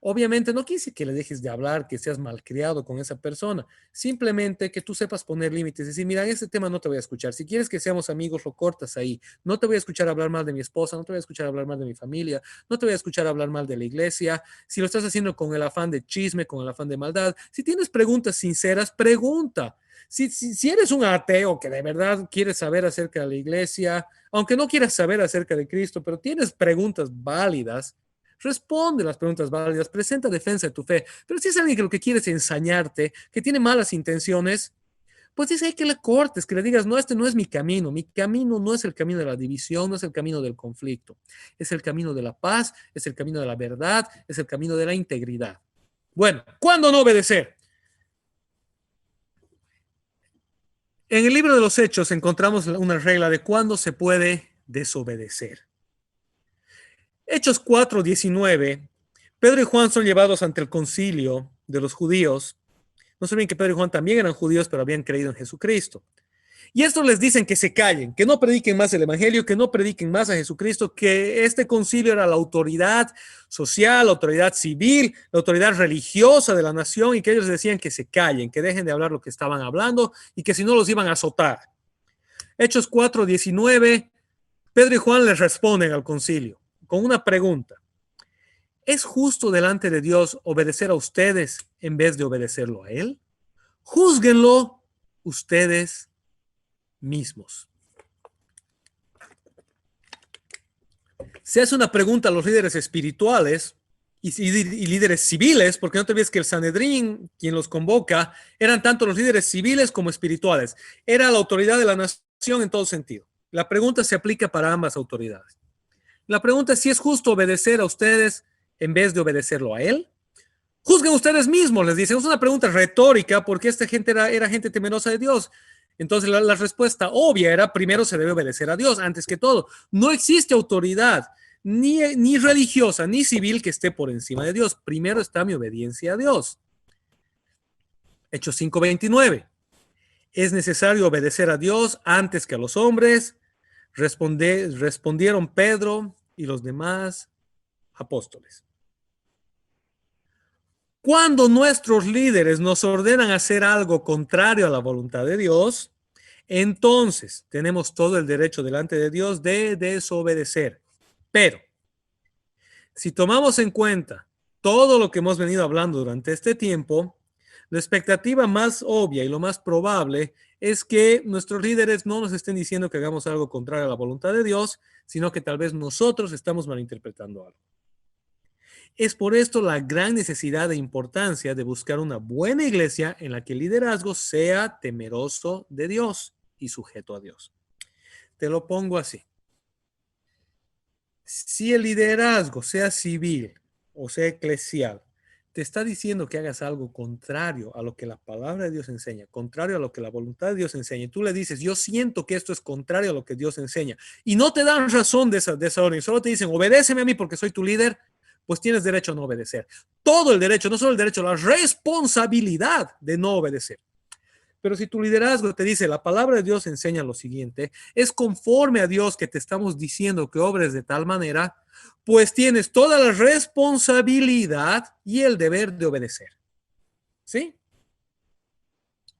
Obviamente no quiere decir que le dejes de hablar, que seas malcriado con esa persona, simplemente que tú sepas poner límites, decir, mira, en este tema no te voy a escuchar, si quieres que seamos amigos, lo cortas ahí, no te voy a escuchar hablar mal de mi esposa, no te voy a escuchar hablar mal de mi familia, no te voy a escuchar hablar mal de la iglesia, si lo estás haciendo con el afán de chisme, con el afán de maldad, si tienes preguntas sinceras, pregunta. Si eres un ateo que de verdad quieres saber acerca de la iglesia, aunque no quieras saber acerca de Cristo, pero tienes preguntas válidas, responde las preguntas válidas, presenta defensa de tu fe. Pero si es alguien que lo que quiere es ensañarte, que tiene malas intenciones, pues dice hay que le cortes, que le digas, no, este no es mi camino no es el camino de la división, no es el camino del conflicto, es el camino de la paz, es el camino de la verdad, es el camino de la integridad. Bueno, ¿cuándo no obedecer? En el libro de los Hechos encontramos una regla de cuándo se puede desobedecer. Hechos 4:19. Pedro y Juan son llevados ante el concilio de los judíos. No se olviden que Pedro y Juan también eran judíos, pero habían creído en Jesucristo. Y estos les dicen que se callen, que no prediquen más el evangelio, que no prediquen más a Jesucristo, que este concilio era la autoridad social, la autoridad civil, la autoridad religiosa de la nación, y que ellos decían que se callen, que dejen de hablar lo que estaban hablando y que si no los iban a azotar. Hechos 4:19, Pedro y Juan les responden al concilio con una pregunta. ¿Es justo delante de Dios obedecer a ustedes en vez de obedecerlo a Él? Júzguenlo ustedes mismos. Se hace una pregunta a los líderes espirituales y líderes civiles, porque no te olvides que el Sanedrín, quien los convoca, eran tanto los líderes civiles como espirituales. Era la autoridad de la nación en todo sentido. La pregunta se aplica para ambas autoridades. La pregunta es si es justo obedecer a ustedes en vez de obedecerlo a Él. Juzguen ustedes mismos, les dicen. Es una pregunta retórica porque esta gente era gente temerosa de Dios. Entonces la respuesta obvia era, primero se debe obedecer a Dios antes que todo. No existe autoridad ni religiosa ni civil que esté por encima de Dios. Primero está mi obediencia a Dios. Hechos 5:29. Es necesario obedecer a Dios antes que a los hombres. Respondieron Pedro y los demás apóstoles. Cuando nuestros líderes nos ordenan hacer algo contrario a la voluntad de Dios, entonces tenemos todo el derecho delante de Dios de desobedecer. Pero si tomamos en cuenta todo lo que hemos venido hablando durante este tiempo, la expectativa más obvia y lo más probable es que nuestros líderes no nos estén diciendo que hagamos algo contrario a la voluntad de Dios, sino que tal vez nosotros estamos malinterpretando algo. Es por esto la gran necesidad e importancia de buscar una buena iglesia en la que el liderazgo sea temeroso de Dios y sujeto a Dios. Te lo pongo así. Si el liderazgo, sea civil o sea eclesial, te está diciendo que hagas algo contrario a lo que la palabra de Dios enseña, contrario a lo que la voluntad de Dios enseña, y tú le dices, yo siento que esto es contrario a lo que Dios enseña, y no te dan razón de esa orden, solo te dicen, obedéceme a mí porque soy tu líder, pues tienes derecho a no obedecer. Todo el derecho, no solo el derecho, la responsabilidad de no obedecer. Pero si tu liderazgo te dice, la palabra de Dios enseña lo siguiente, es conforme a Dios que te estamos diciendo que obres de tal manera, pues tienes toda la responsabilidad y el deber de obedecer. ¿Sí?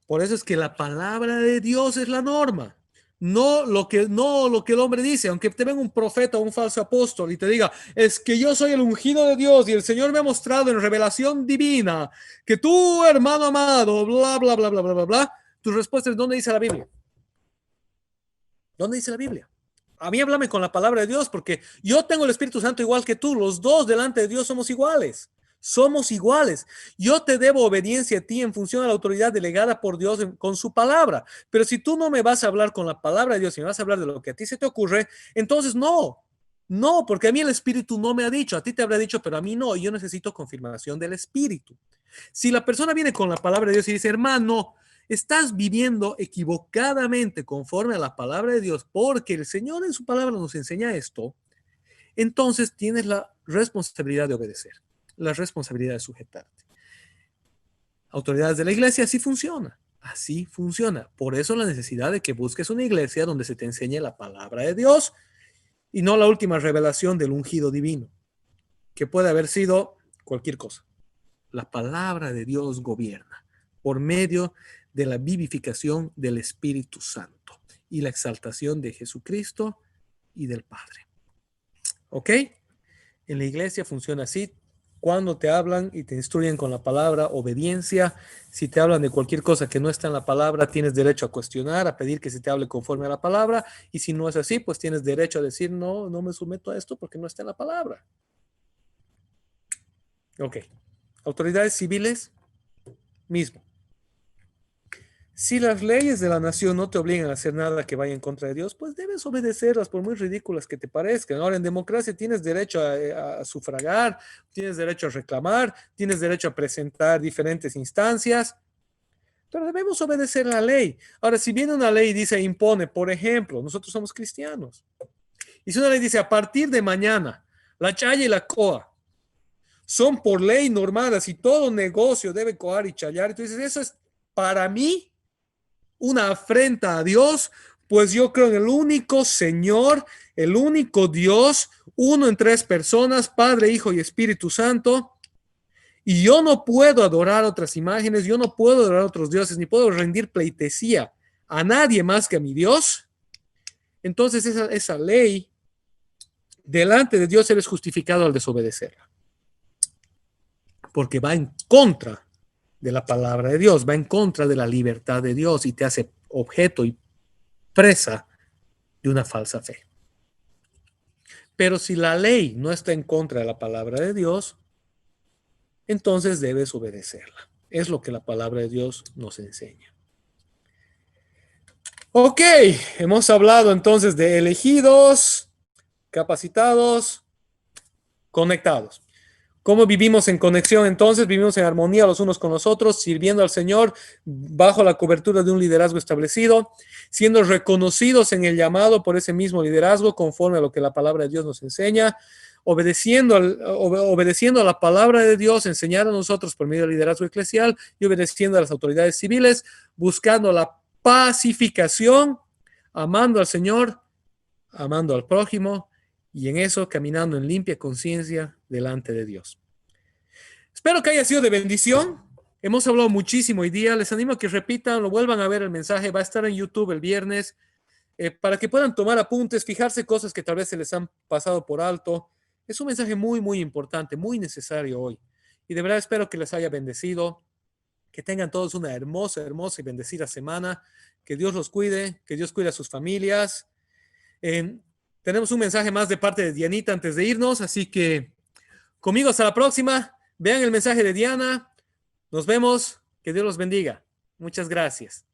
Por eso es que la palabra de Dios es la norma. No lo que el hombre dice, aunque te venga un profeta o un falso apóstol y te diga, es que yo soy el ungido de Dios y el Señor me ha mostrado en revelación divina que tú, hermano amado, bla, bla, bla, bla, bla, bla, bla. Tu respuesta es, ¿dónde dice la Biblia? ¿Dónde dice la Biblia? A mí háblame con la palabra de Dios porque yo tengo el Espíritu Santo igual que tú. Los dos delante de Dios somos iguales. Somos iguales. Yo te debo obediencia a ti en función a la autoridad delegada por Dios con su palabra. Pero si tú no me vas a hablar con la palabra de Dios y me vas a hablar de lo que a ti se te ocurre, entonces no. No, porque a mí el Espíritu no me ha dicho. A ti te habrá dicho, pero a mí no. Y yo necesito confirmación del Espíritu. Si la persona viene con la palabra de Dios y dice, hermano, estás viviendo equivocadamente conforme a la palabra de Dios porque el Señor en su palabra nos enseña esto, entonces tienes la responsabilidad de obedecer, la responsabilidad de sujetarte. Autoridades de la iglesia, así funciona. Así funciona. Por eso la necesidad de que busques una iglesia donde se te enseñe la palabra de Dios y no la última revelación del ungido divino, que puede haber sido cualquier cosa. La palabra de Dios gobierna por medio de la vivificación del Espíritu Santo y la exaltación de Jesucristo y del Padre. ¿Ok? En la iglesia funciona así. Cuando te hablan y te instruyen con la palabra, obediencia. Si te hablan de cualquier cosa que no está en la palabra, tienes derecho a cuestionar, a pedir que se te hable conforme a la palabra. Y si no es así, pues tienes derecho a decir, no, no me someto a esto porque no está en la palabra. Ok. Autoridades civiles, mismo. Si las leyes de la nación no te obligan a hacer nada que vaya en contra de Dios, pues debes obedecerlas por muy ridículas que te parezcan. Ahora, en democracia tienes derecho a sufragar, tienes derecho a reclamar, tienes derecho a presentar diferentes instancias. pero debemos obedecer la ley. Ahora, si viene una ley y dice impone, por ejemplo, nosotros somos cristianos, y si una ley dice a partir de mañana, la chaya y la coa son por ley normadas y todo negocio debe coar y chayar, entonces eso es para mí una afrenta a Dios, pues yo creo en el único Señor, el único Dios, uno en tres personas, Padre, Hijo y Espíritu Santo. Y yo no puedo adorar otras imágenes, yo no puedo adorar otros dioses, ni puedo rendir pleitesía a nadie más que a mi Dios. Entonces esa ley, delante de Dios eres justificado al desobedecerla. Porque va en contra de la palabra de Dios, va en contra de la libertad de Dios y te hace objeto y presa de una falsa fe. Pero si la ley no está en contra de la palabra de Dios, entonces debes obedecerla. Es lo que la palabra de Dios nos enseña. Ok, hemos hablado entonces de elegidos, capacitados, conectados. ¿Cómo vivimos en conexión entonces? Vivimos en armonía los unos con los otros, sirviendo al Señor bajo la cobertura de un liderazgo establecido, siendo reconocidos en el llamado por ese mismo liderazgo conforme a lo que la palabra de Dios nos enseña, obedeciendo a la palabra de Dios, enseñar a nosotros por medio del liderazgo eclesial y obedeciendo a las autoridades civiles, buscando la pacificación, amando al Señor, amando al prójimo, y en eso caminando en limpia conciencia delante de Dios. Espero que haya sido de bendición. Hemos hablado muchísimo hoy día. Les animo a que repitan, lo vuelvan a ver el mensaje. Va a estar en YouTube el viernes para que puedan tomar apuntes, fijarse cosas que tal vez se les han pasado por alto. Es un mensaje muy, muy importante, muy necesario hoy. Y de verdad espero que les haya bendecido, que tengan todos una hermosa, hermosa y bendecida semana. Que Dios los cuide, que Dios cuide a sus familias. Tenemos un mensaje más de parte de Dianita antes de irnos, así que conmigo hasta la próxima. Vean el mensaje de Diana. Nos vemos. Que Dios los bendiga. Muchas gracias.